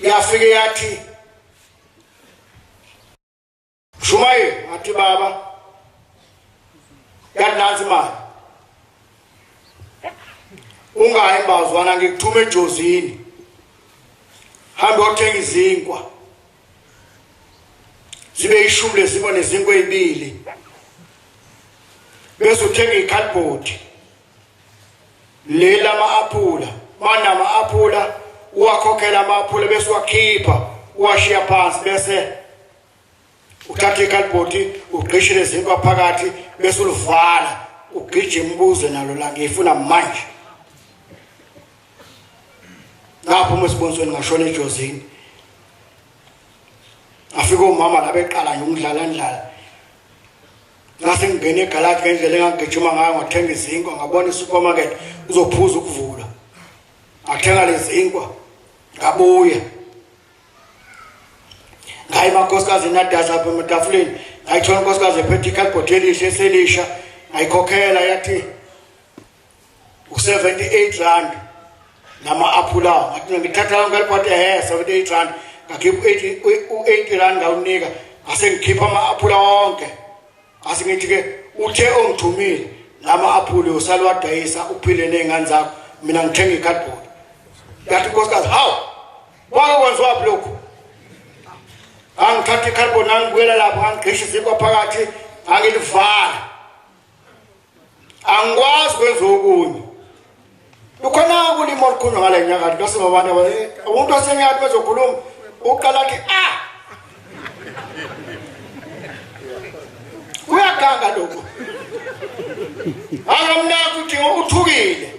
Yafike yathi Shumayi athi baba yananzi imali. Ungahembazwana ngikuthuma ejozini. Hambe uthenga izinkwa. Zibe ishumi lezinkwa nezinkwa ezibili. Bese uthenga iCardboard. Lela ama-aphula. Mana ama-aphula uwakhokhela ama-aphula bese wakhipha uwashiya phansi bese uthatha iCardboard ugqishe lezinkwa phakathi bese ulivala ugije imbuzo nalo la ngifuna manje. Lapho umsibonsweni ngashona ejozini. Afika umama la beqala nje umdlala. Nase ngene egalaji ngendlela engagijima ngayo ngathenga izinkwa ngabona isupermarket uzophuza ukuvula. Athenga lezinkwa ngabuya. Ngayi makhosikazi nadaza apha ematafuleni. Ngayithola inkosikazi ephethe iCardboard elihle eselisha. Ngayikhokhela yathi u78 nama-aphula. Ngathi ngithatha la ngaliphathe 78 ngakhipha u80 ngawunika. Ngase ngikhipha ama-aphula wonke. Ngase ngithi ke uthe ongithumile lama-aphula usalwadayisa uphile nezingane zakho mina ngithenga iCardboard. Yathi inkosikazi hawu wake kwenziwaphi lokhu? Angithatha iCardboard ngangibuyela lapho angigqishe izinkwa phakathi angilivala. Angikwazi kwenza okunye. Ukhona ukulima olukhulu ngale nyakati bese babantu umuntu osengathi bezokhuluma uqala athi uyaganga lokho. Angamnaki uthi uthukile.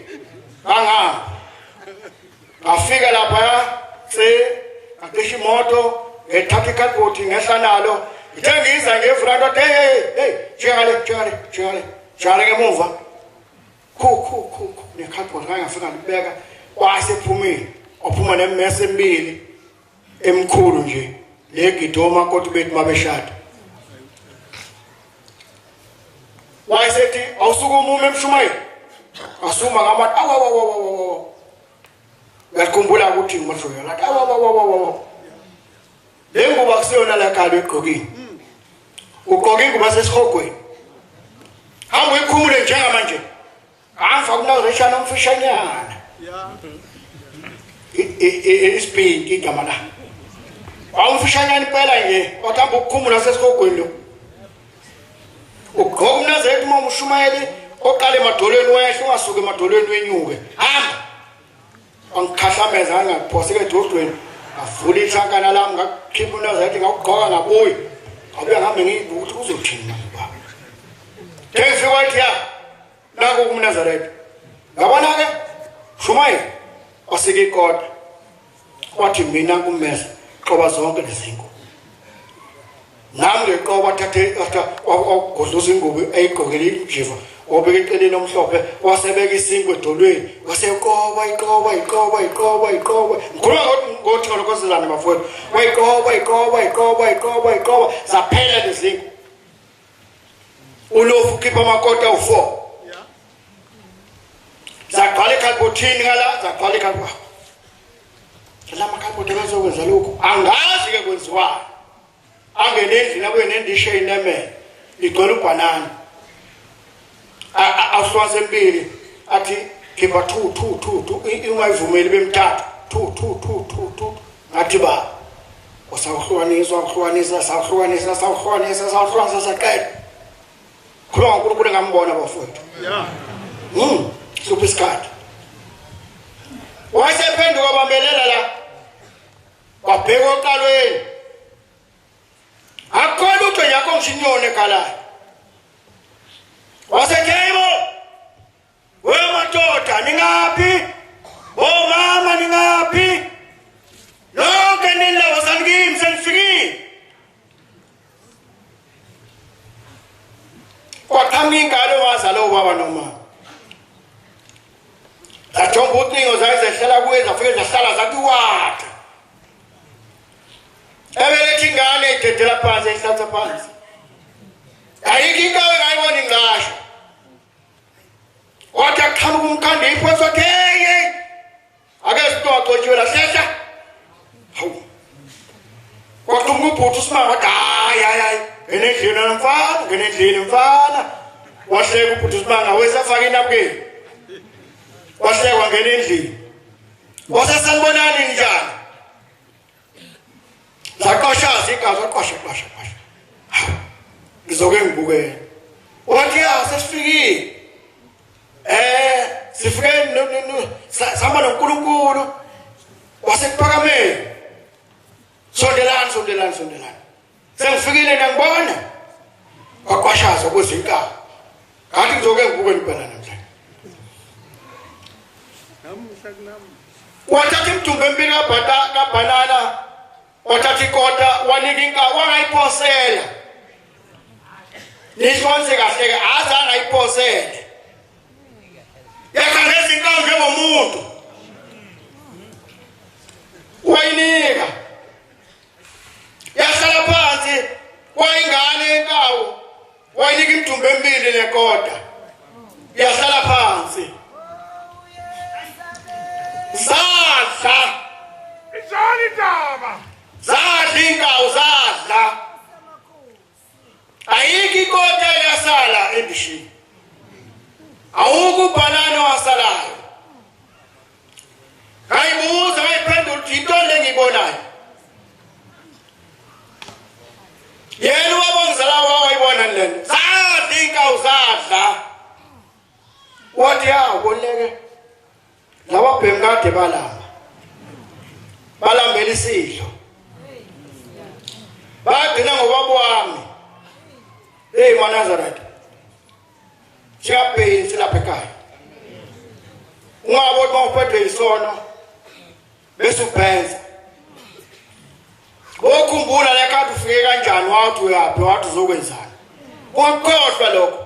Angahamba. Afika lapha ngaqisha imoto ngethatha iCardboard ngehla nalo. Ngithengiza ngevranto hey jale ngemuva. NeCardboard ngangafika ngibeka wasephumile. Ophuma nemese emibili emkhulu nje. Legidoma kodwa bethu mabeshada. Wayesethi awusuka umume emshumayeli. Asuma ngamathi awu. Ngakhumbula ukuthi ngimshoyo lathi awu. Lenguba kusiyona la khalo egqokini. Ugqoka inguba sesihogweni. Hamba uyikhumule njengamanje. Anfa kunawureshana umfishanyana. Ispink igama la. Awumfishanyana impela nje, wathamba ukukhumula sesihogweni lo. Ugqoka umNazaretha uma umshumayeli oqala emadolweni wehla ungasuka emadolweni wenyuke. Hamba. Angikhahlameza ngaphoseke edodweni. Avula ihlankana lami ngakhipha uNazaretha ngawugqoka ngabuya. Abuya ngambe ngiyibuka ukuthi uzothini baba. Ngifika wathi ya naku umNazaretha. Ngabona ke Shumayi osike ikota. Wathi mina kumeza qoba zonke lezinto. nami ngeqoba thathe godloza ingubo ayigqokele ijiva obeke eceleni omhlophe wasebeka isinkwe edolweni waseqoba iqoba ngikhuluma ngotholo kozizana bafowethu wayiqoba zaphela lezinkwe ulofu khipha amakota u4 zaqala ekhalbothini ngala zaqala ekhalbo la makhalbothi bazokwenza lokho angazi ke kwenziwayo angene endlini abuye nendishe inemele igcwele ubhanana awuhlwaze empili athi khipha 2 ungayivumeli bemthathu 2 ngathi ba usawuhlukanisa saqeda khuluma uNkulunkulu ngambona bafowethu hlupha isikhathi wasephenduka bambelela la wabheka oqalweni akho lutho yakho ngishinyone ekhalayo wasethebo wemadoda ningaphi omama ningaphi lonke nilawo sanigimi senifikile kwaqhamuka ingalo wazalo baba nomama zajonga ucingo zayizehlala kuye zafike zahlala zakiwatha ebelethi ingane idedela phansi ehlatha phansi ayikho inkawe ngayibona ingasho wathi aqhamuka umkhandi iphoso wathi hey ake sitwaqotshiwe la hlehla hawu kwaqhamuka ubhuti usimanga wathi hayi ngenendlini mfana wahleka ubhuti usimanga wesafaka inapukeni wahleka wangena endlini wasesanibonani njani zaqoshaza igazi waqosha ngizoke ngibukele wathi sesifikile sifike sihamba noNkulunkulu wasekuphakameni sondelani sengifikile ngibona waqoshaza kwezinkaba ngathi ngizoke ngibukele impela namhlanje wathatha imdumbe empini kabhanana wathatha ikota wanika inkawu wangayiphosela nishonse kahle-ke azange ayiphosele yakhangeza inkawu njengomuntu wayinika yahlala phansi wayingane inkawu wayinika imdumbe empini nekota yahlala phansi zadla inkawu zadla ayikho ikota yasala endishini awukho ubhanana wasalayo ngayibuza ngayiphendula ukuthi into le ngiyibonayo yena ubabongizala wayibona lena zadla inkawu zadla wathi uboneke laba bhemkade balambela isidlo bagcina ngobaba wami maNazareth siyabhekisa lapha ekhaya ungabona uma uphethwe yisono bese ubhenza ukhumbula le kade ufike kanjani wathi uyaphi wathi uzokwenzani ukukhohlwa lokho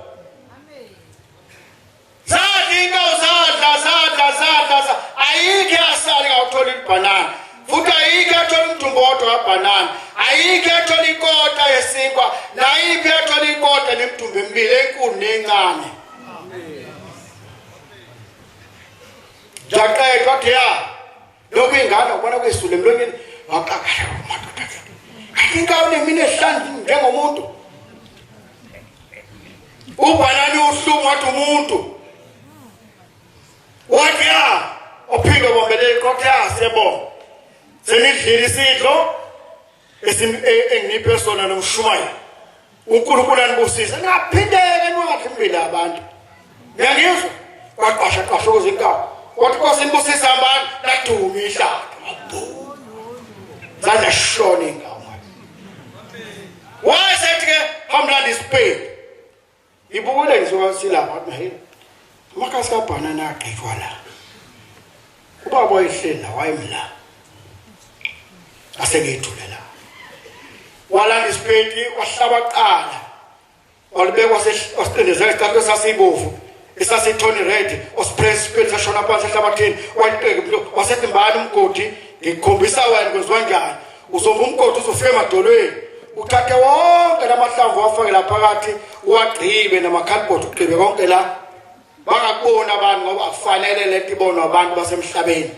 zadla ayikho asali ngawuthola ibhanana futhi ayikho athola umdumbo wodwa wabhanana ayikho athola ikota yesinkwa nayiphi athola ikota nemdumbo emibili enkulu nencane jaqedwa wathi lokhu ingane ubona kwesule emlonyeni waqaqasha madoda kanti inkawu nemini ehlanje njengomuntu ubhanana uhlungu wathi umuntu wathi ophinde bombele ikota siyabona senidlile isidlo enginiphe sona nomshumayo uNkulunkulu anibusise ngaphindeke ningaphambili abantu ngiyangizwa kwaqasha kuzinkawu wathi Nkosi inibusise abantu laduma ihlathi zanda shona inkawu wayesethi-ke hamlanda isipedi ibukule ngizosilapha athi mahela amakhasi kabhanana agqitshwa la ubaba wayehleli la wayemla asengiyithulela walanda isipeti wahlaba qala walibekwa wasitendezela isicathulo sasibovu esasithoni red ospress isipeti sashona phansi ehlabathini wayiqeka wasethi mbani umgodi ngikhombisa wena kwenziwa njani uzomba umgodi uzofika emadolweni uthathe wonke lamahlamvu wafake la phakathi uwagqibe namakhalibhodi ugqibe konke la bangakubona abantu ngoba akufanele lento ibonwe abantu basemhlabeni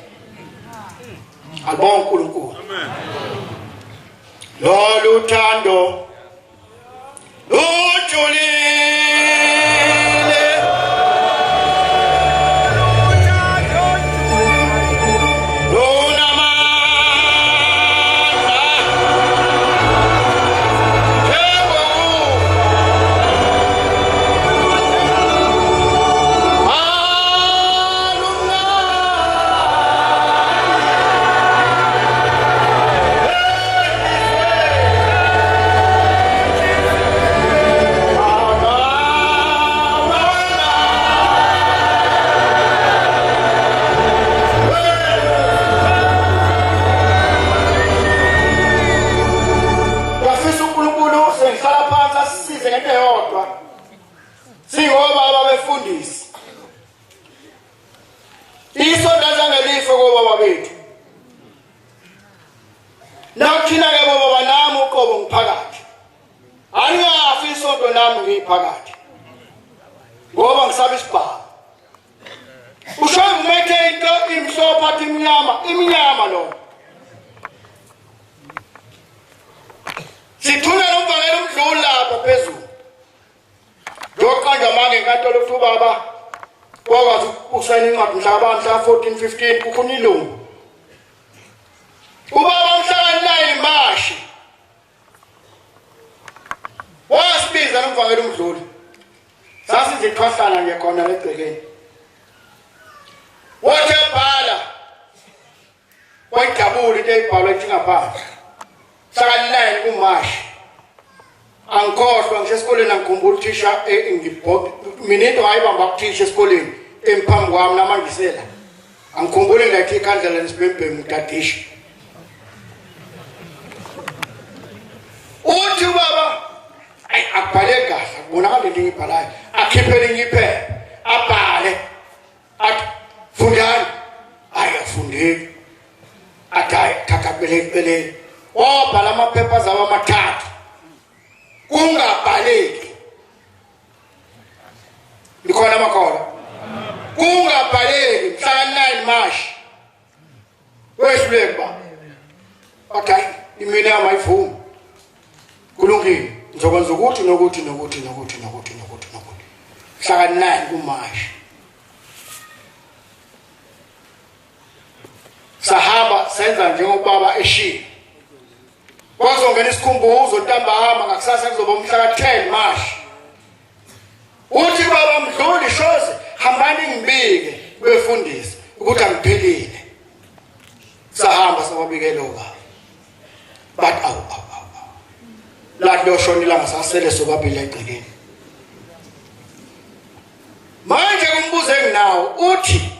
alibonga uNkulunkulu amen lolu thando lujulile Fundisi isonto zangelifo koBaba bethu nakuthina ke baba nami uqobo ngiphakathi angafi isonto nami ngiphakathi ngoba ngisaba isibhamu usho umethe into imhlophe athi iminyama lo sithula nomvangelo omdlula lapha phezulu Doqanja manje enkantolo ukuthi ubaba wakwazi ukusayina incwadi mhla 14 15 kukhona ilungu ubaba mhla 9 Mashi wasibiza nomvangelo umdluli sasizithwahlana nje khona legcekeni wathi bhala wayijabula into eyibhalwe ethi ngaphansi saka 9 kuMashi Angkhohlwa ngisesikoleni angikhumbula uthisha mina into ayibamba ukuthisha esikoleni emphambi kwami namangisela angikhumbule ngathi ikhandlela nesibhembhemu utadisha uthi baba ay akubhale kahle akubonakala into engibhalayo akhiphe lingiphela abhale athi fundani ayafundeki athi thatha wabhala amaphepha zawo amathathu kungabhaleki likhona amakhola kungabhaleki mhla 9 Mashi wehluleka okay imina amayivumi kulungile ngizokwenza ukuthi nokuthi mhla 9 kuMashi sahamba senza njengobaba eshiya kwazongena isikhumbuzo ntambama ngakusasa kuzoba umhla 10 Mashi uthi baba mdluli shoze hambani ngibike kubefundisi ukuthi angiphilile sahamba sababikela baba but la loshonila ngasasele sobabili egcekeni manje kumbuzo enginawo uthi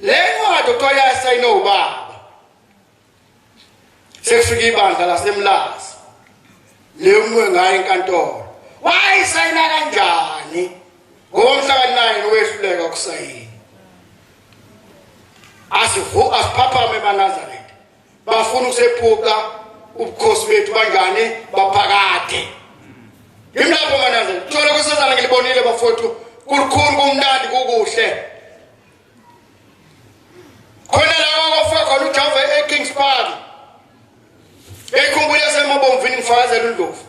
le ncwadi oqala sayina ubaba sekufika ibandla lasemlazi lemwe ngayo enkantolo wayisayina kanjani ngoba mhla ka9 wehluleka ukusayina asiphaphame eNazaretha bafuna ukusephuka ubukhosi bethu kanjani baphakade ngimlapho eNazaretha thola kusazana ngilibonile bafowethu kulukhulu kumnandi kukuhle khona la kwafika khona uJava eKings Park ekhumbula semabomvini ngifakazela uNdlovu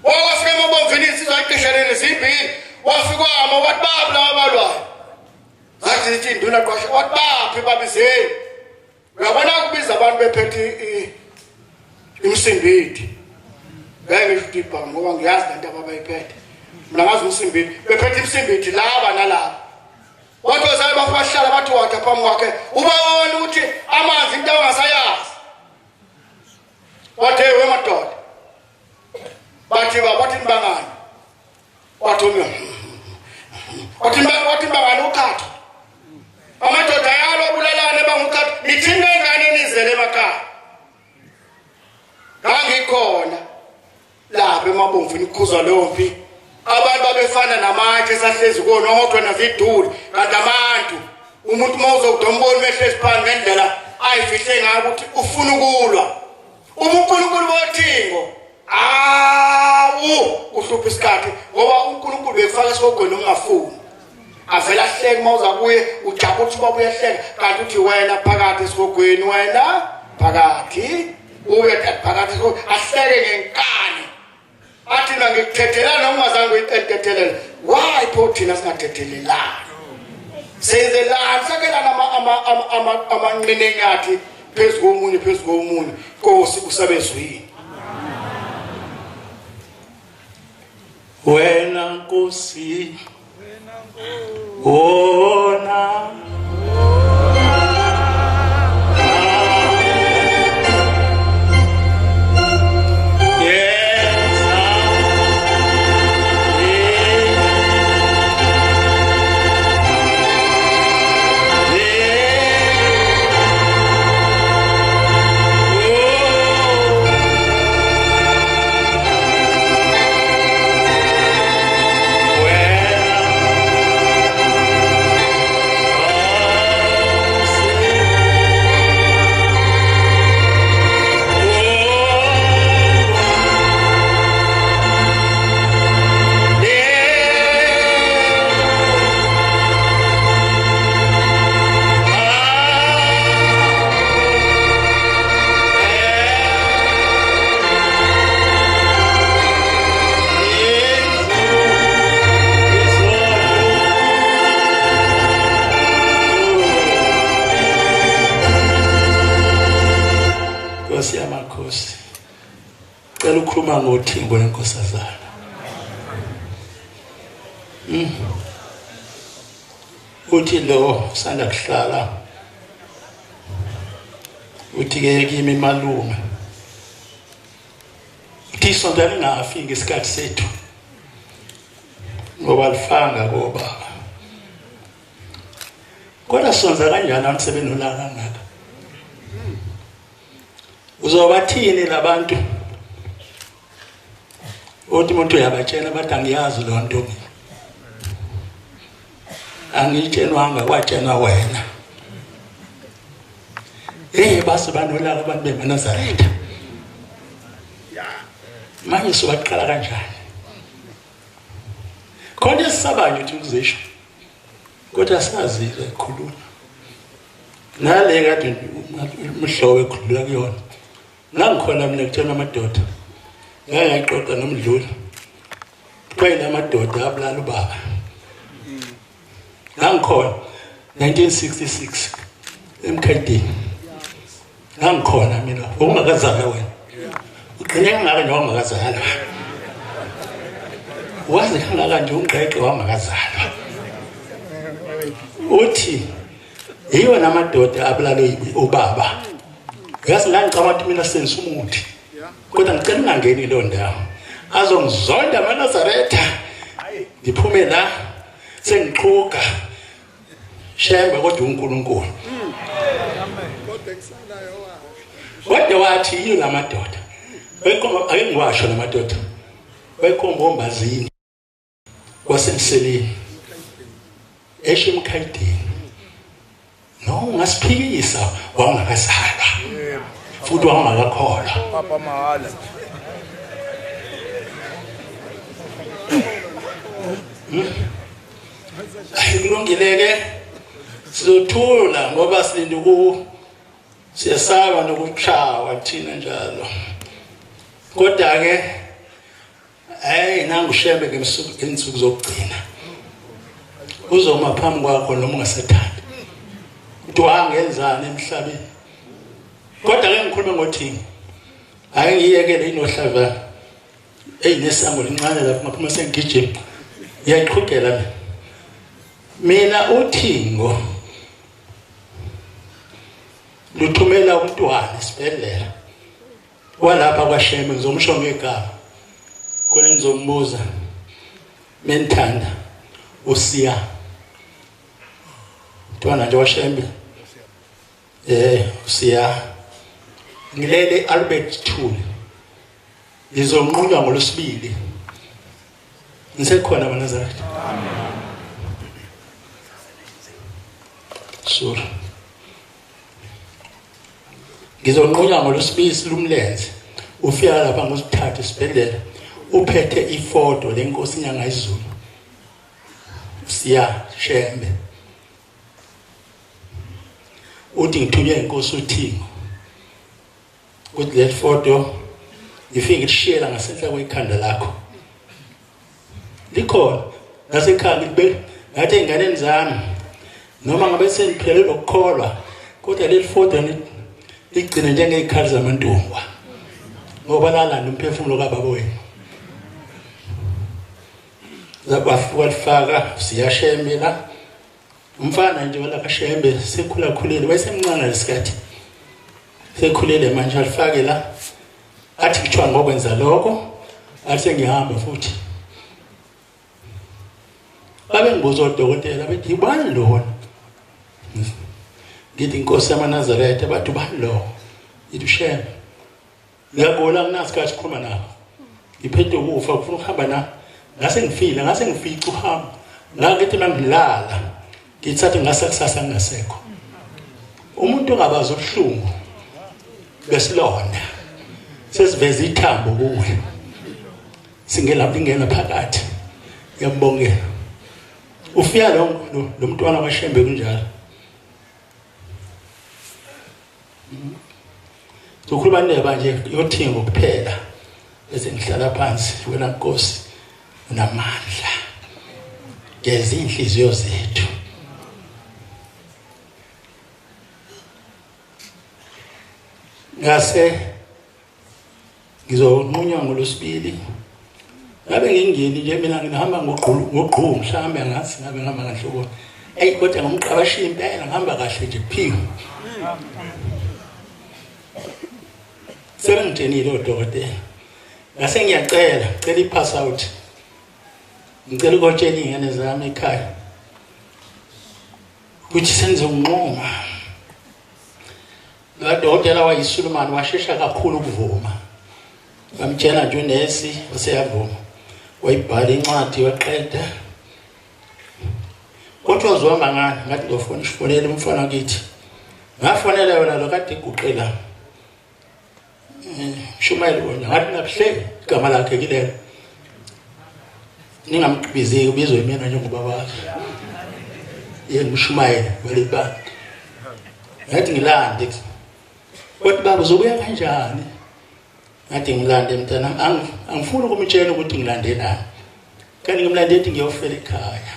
wafika emabomvini insizwa iqishelene zimbili wafika wathi baba laba balwayo zathi ithi induna qasha wathi baphi babizeni uyabona kubiza abantu bephethe imsimbithi ngeke ngidibha ngoba ngiyazi lento ababayiphethe mina ngazi umsimbithi bephethe imsimbithi laba nalaba wathi ozale bafahlala bathi wathi phambi kwakhe ubawona ukuthi amanzi into angasayazi wathi we madoda bathi bathi bangani wathi wathi bangani ukhatha amadoda yalo bulalane bangukhatha nithini ngane nizele emakhaya ngangikhona lapha emabomvini kukhuzwa lompi abantu babefana namatshe esahlezi kona kodwa naziduli kanti abantu umuntu mawuzokudombona mehlezi phansi ngendlela ayifihle ngayo ukuthi ufuna ukulwa uNkulunkulu bothingo uhlupha isikhathi ngoba uNkulunkulu bekufaka esogwini ungafuni avela hleke mawuza kuye ujabula ukuthi babuye hleka kanti uthi wena phakathi esogwini wena phakathi ube phakathi ahleke ngenkani athi na ngikuthethelana ungazange uyitethelela why thina singathethelelana sezelana sakelana amanqine nyathi phezu komunye Nkosi usabezwini wena Nkosi wona ukhuluma ngoThingo lenkosazana uthi lo sanda kuhlala uthi ke kimi malume uthi isonto lingafiki ngesikhathi sethu ngoba lifanga ngoba kodwa sonza kanjani umsebenzi olala ngaka uzobathini labantu uthi umuntu uyabatshela bathi angiyazi lo nto angitshelwanga kwatshena wena base banolaka abantu beMnazaretha manje sobaqala kanjani khona sisabanye ukuthi uzisho kodwa sazizwe ekhuluma nale kade umhlobo ekhulula kuyona nangikhona mina kutshela amadoda ngayaqoqa nomdluli kwayena amadoda abulala ubaba nangikhona 1966 emkhathini nangikhona mina ungakazalwa wena uqine ngaka nje ungakazalwa wazi ngaka nje ungqeqe wangakazalwa uthi yiyo namadoda abulala ubaba yazi ngicabanga ukuthi mina senza umuthi kodwa ngicela ungangeni lo ndawo azongizonda eMnazaretha ngiphume la sengiqhuka shemba kodwa uNkulunkulu kodwa wathi yiyo lamadoda bekhomba ayengiwasho lamadoda bekhomba ombazini wasemseleni eshimkhayidini no ngasiphikisa wangakazalwa futhi wangakakholwa papa mahala ayilungileke sizothula ngoba silinde siyasaba nokuchawa thina njalo kodwa ke nangu shembe ngensuku zokugcina uzoma phambi kwakho noma ungasathandi uthi wangenzani emhlabeni kodwa ke ngikhuluma ngoThingo ngiyekele inohlava nesango lincane lapho ngaphuma sengigijima ngiyayiqhugela mina uThingo luthumela umntwana esibhedlela walapha kwaShembe ngizomsho ngegama khona ngizombuza menthanda usiya mntwana nje waShembe usiya ngilele Albert Thule ngizonqunywa ngolosibili ngisekhona amaNazaretha sure ngizonqunywa ngolosibili lumlenze ufika lapha ngosithatha isibhedlela uphethe ifoto lenkosi inyanga izulu siya Shembe uthi ngithunywe inkosi uThingo ukuthi le foto ifike ishela ngasenhla kwekhanda lakho likhona ngasekhaya ngibe ngathi enganeni zami noma ngabe sengiphelelwe ukukholwa kodwa le foto ligcine njengezikhali zamantomba ngoba lalanda umphefumulo kababa wenu zabafaka siya Shembe la umfana nje wala kaShembe sekhula khulile wayesemncane lesikhathi sekhulile manje alifake la athi kuthiwa ngokwenza lokho athi ngihamba futhi babe ngibuza odokotela bethi ubani lona ngithi inkosi yamaNazaretha bathi ubani lo ithi uShembe ngiyabona kunasikhathi sikhuluma nabo ngiphethe ukufa ufuna ukuhamba na ngase ngifica uhamba ngakithi mangilala ngithathe ngasakusasa ngingasekho umuntu ongabaza ubuhlungu besilonda sesiveza ithambo kuwe ingena phakathi yambongela ufika lo mntwana kaShembe kunjalo sokhuluma neba nje yothingo kuphela bese ngihlala phansi wena Nkosi unamandla geza inhliziyo zethu ngase ngizonqunywa ngolosibili ngabe ngingeni nje mina ngihamba ngoqhubu mhlambe ngathi ngabe ngihamba kanhloko kodwa ngomqabashiya impela ngihamba kahle nje phiyo sebengithenile odokotela ngase ngiyacela ipass out ngicela ukutshela ingane zami ekhaya ukuthi sengizonqoma Dokotela wayisulumani washesha kakhulu ukuvuma bamtshela nje unesi waseyavuma wayibhala incwadi waqeda kodwa uzoma ngani ngathi ngofuna isifonele umfana kithi ngafonela yona lo kade iguqela Shumayeli wona ngathi nakuhle igama lakhe kilelo ningamqibizeki ubizwe mina njengoba wakhe yena uShumayeli weliba ngathi ngilande kodwa baba uzobuya kanjani ngathi ngilande mntana angifuni ukumtshela ukuthi ngilande nani kanti ngimlande ethi ngiyofela ekhaya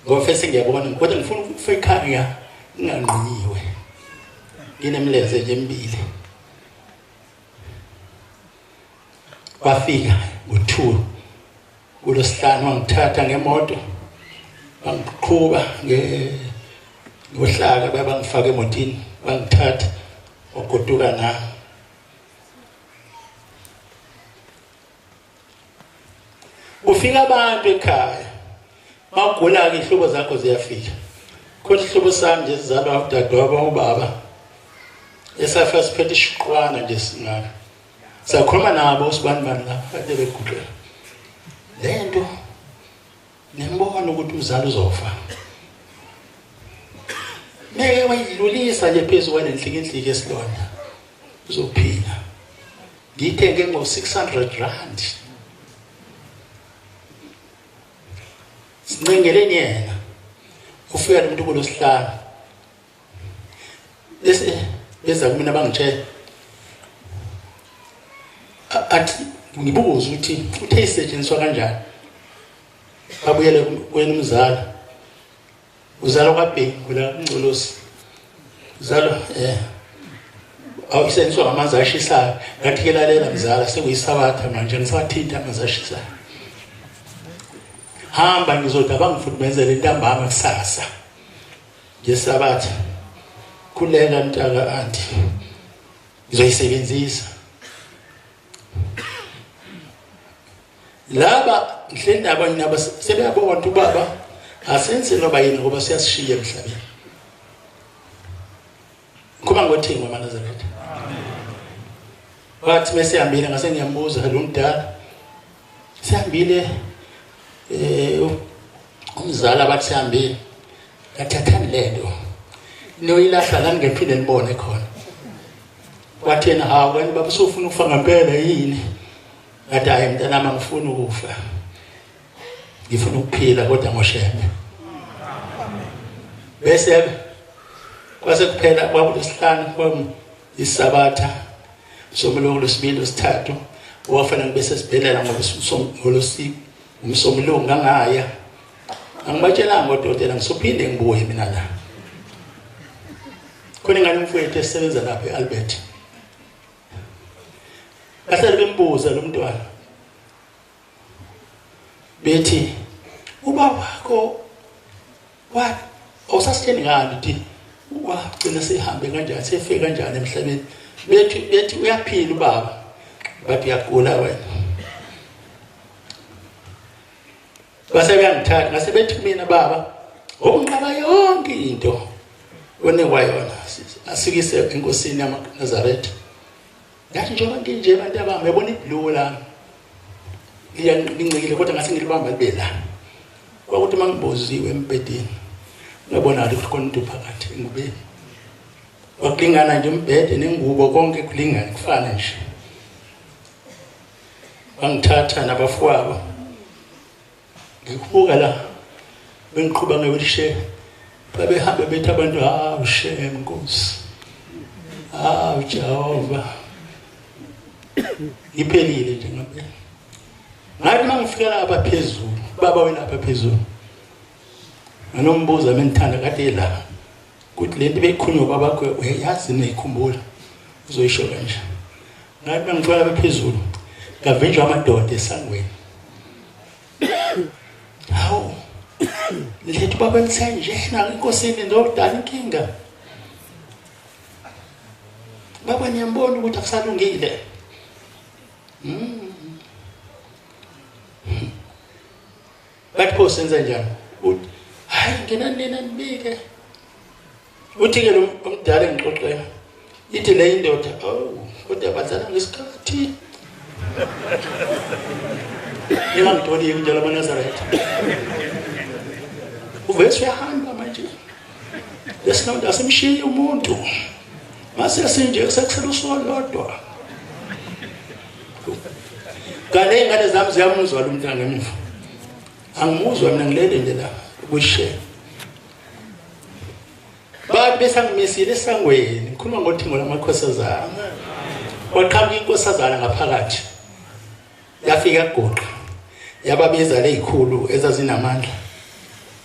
ngofese ngiyabona kodwa ngifuna ukufika ekhaya nginganqinyiwe nginemleze nje embili wafika ngo2 kulosihlanu wangithatha ngemoto bangiqhuba ngohlaka babangifaka emotini bangithatha ogoduka na ufika abantu ekhaya magula ke ihlobo zakho ziyafika khona ihlobo sami nje sizalwa udadewabo ubaba esafa siphethe ishiqwana nje singaka sakhuluma nabo usibani la kade beguqela lento nembona ukuthi uzalo uzofa meke wayilulisa nje phezulu kwanenhlikinhliki esilonda uzophila ngithenge ngo600 rand sinengeleni yena ufika umuntu kulosihlanu bese beza kumina bangitshela athi ngibuza ukuthi uthe isetshenziswa kanjani babuyele kwena umzala uzalo kaBhengu la Ngcolosi uzalo awusetshenziswa ngamanzi ashisayo ngathi ke lalela mzala sekuyisabatha manje ngisathinta amanzi ashisayo hamba ngizoda bangifudumezele intambama kusasa ngesabatha kulela ntaka anti ngizoyisebenzisa laba nhlendaba inaba sebeyabona ukuthi ubaba asenze noba yini ngoba siyasishiya emhlabeni kuba ngothenga amaNazaretha wathi mesihambile ngase ngiyambuza lo mdala sihambile umzala bathi sihambile ngathathani lento noyilahla la ngephinde nibone khona wathi yena hawu kanti baba sofuna ukufa ngempela yini ngathi hayi mntanami angifuni ukufa ngifuna ukuphila kodwa ngoshebe bese kwase kuphela kwakulesihlanu isabatha somlungu lesibili lesithathu wafana ngibe sesibhelela ngoba umsomlungu ngangaya angibatshelanga odokotela ngisophinde ngibuye mina la khona ngani mfowethu esebenza lapha eAlbert bahlale bembuza lo mntwana bethi ubaba wakho what awusasitheni ngani uthi wagcina sehambe kanjani sefike kanjani emhlabeni bethi uyaphila ubaba bathi uyagula wena base beyangithatha ngase bethi mina baba unqaba yonke into onekwayona asikise enkosini yamaNazaretha ngathi njengoba nginje abantu abami yabona iblue la ngicikile kodwa ngase ngilibamba libe la kwakuthi mangiboziwe embedeni ngabona ukuthi khona into phakathi engubeni wakulingana nje umbhede nengubo konke kulingana kufana nje bangithatha nabafowabo ngikubuka la bengiqhuba nge-wheelchair babehamba bethi abantu hawu shem Nkosi hawu Jehova iphelile nje ngempela ngathi mangifika lapha phezulu baba wena lapha phezulu anombuza menithanda kade la kuthi lento beyikhulunywa kwabakho uyayazi neyikhumbula uzoyisho kanje ngathi mangifika lapha phezulu ngavinjwa amadoda esangweni hawu lethu baba ngisenjena inkosini ndodala inkinga baba niyambona ukuthi akusalungile bathi pho senza njani uthi hayi ngena nina nibike uthi ke lo mdala ngixoxela ithi le indoda kodwa bazala ngesikhathi ngangitoli njalo amaNazaretha uvese uyahamba manje lesinto asemshiye umuntu mase sinje sekusela usolodwa kale ingane zami ziyamuzwa lo mntana ngemva angimuzwa mina ngilele nje la ubushe bathi besangimisile esangweni ngikhuluma ngothingo lamakhosazana waqhamuka inkosazana ngaphakathi yafika goqa yababiza lezikhulu ezazinamandla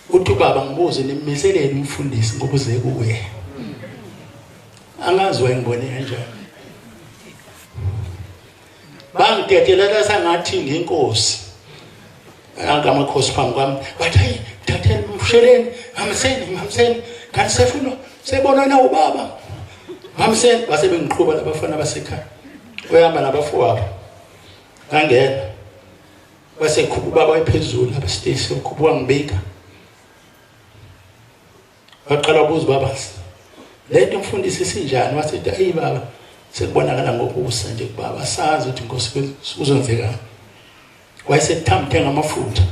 uthi baba ngibuze nimiseleni umfundisi ngokuze kuwe angazwe ngibone kanjani bangidedela sangathi nginkosi angamakhosi phambi kwami bathi hayi thatheni msheleni hamseni kanti sefuna sebona na ubaba hamseni base bengiqhuba labafana basekhaya uyahamba nabafowabo ngangena base khupha baba ephezulu abastesi ukhupha ngibika waqala ukubuza baba lento umfundisi sinjani wasethi ayi baba sekubonakala ngokusa nje kubaba sazi ukuthi Nkosi uzonzeka wayesethamthenga amafutha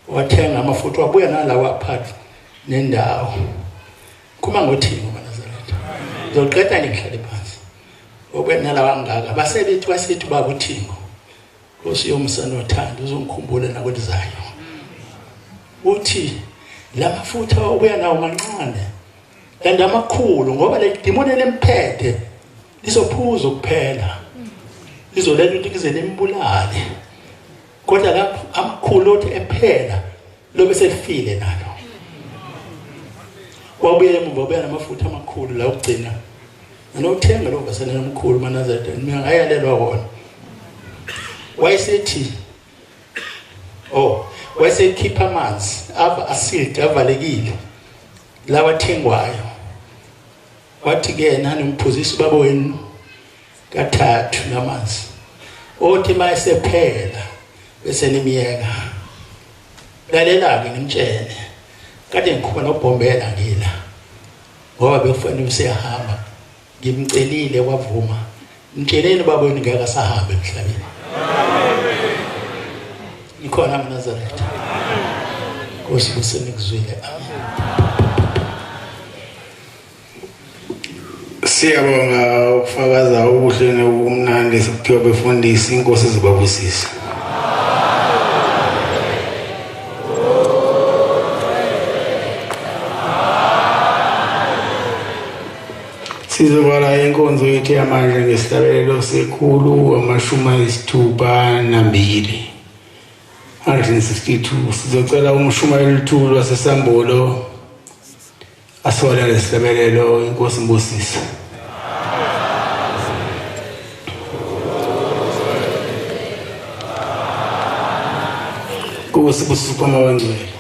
wathenga amafutha wabuya nalawa aphathi nendawo kuma ngothingo maNazaretha ngizoqeda ngihlale phansi wabuya nalawa ngaka basebethi wasethi baba uthingo Nkosi yomsana othanda uzongikhumbula nakwenzayo uthi la mafutha wabuya nawo mancane kanti amakhulu ngoba le demoni lemphethe lisophuza ukuphela lizolela ukuthi kuze limbulale kodwa lapho amakhulu othi ephela lobe selifile nalo wabuye emuva wabuya namafutha amakhulu la ukugcina anothenga lo vasana nomkhulu maNazaretha mina ngayalelwa wona wayesethi wayesekhipha amanzi asealed avalekile lawa thengwayo wathi ke nani umphuzisi baba wenu kathathu namanzi othi mayesephela bese nimiyeka lalela ke nimtshene kade ngikhupha nobhombela ngila ngoba bekufanele usehamba ngimcelile wavuma Ngitsheleni baba wenu ngeke asahambe emhlabeni. Ikhona uNazaretha. Nkosi kusenikuzwile. Siyabonga ukufakaza ubuhle nobumnandi esiphiwa befundisi. Inkosi izobabusisa. Sizobala inkonzo yethu yamanje ngesihlabelelo sekhulu ama-62. 162. Sizocela umshumayeli uThulu waseSambulo asola lesihlabelelo. Inkosi mbusisa. Nkosi busisa uPhama wangcwele.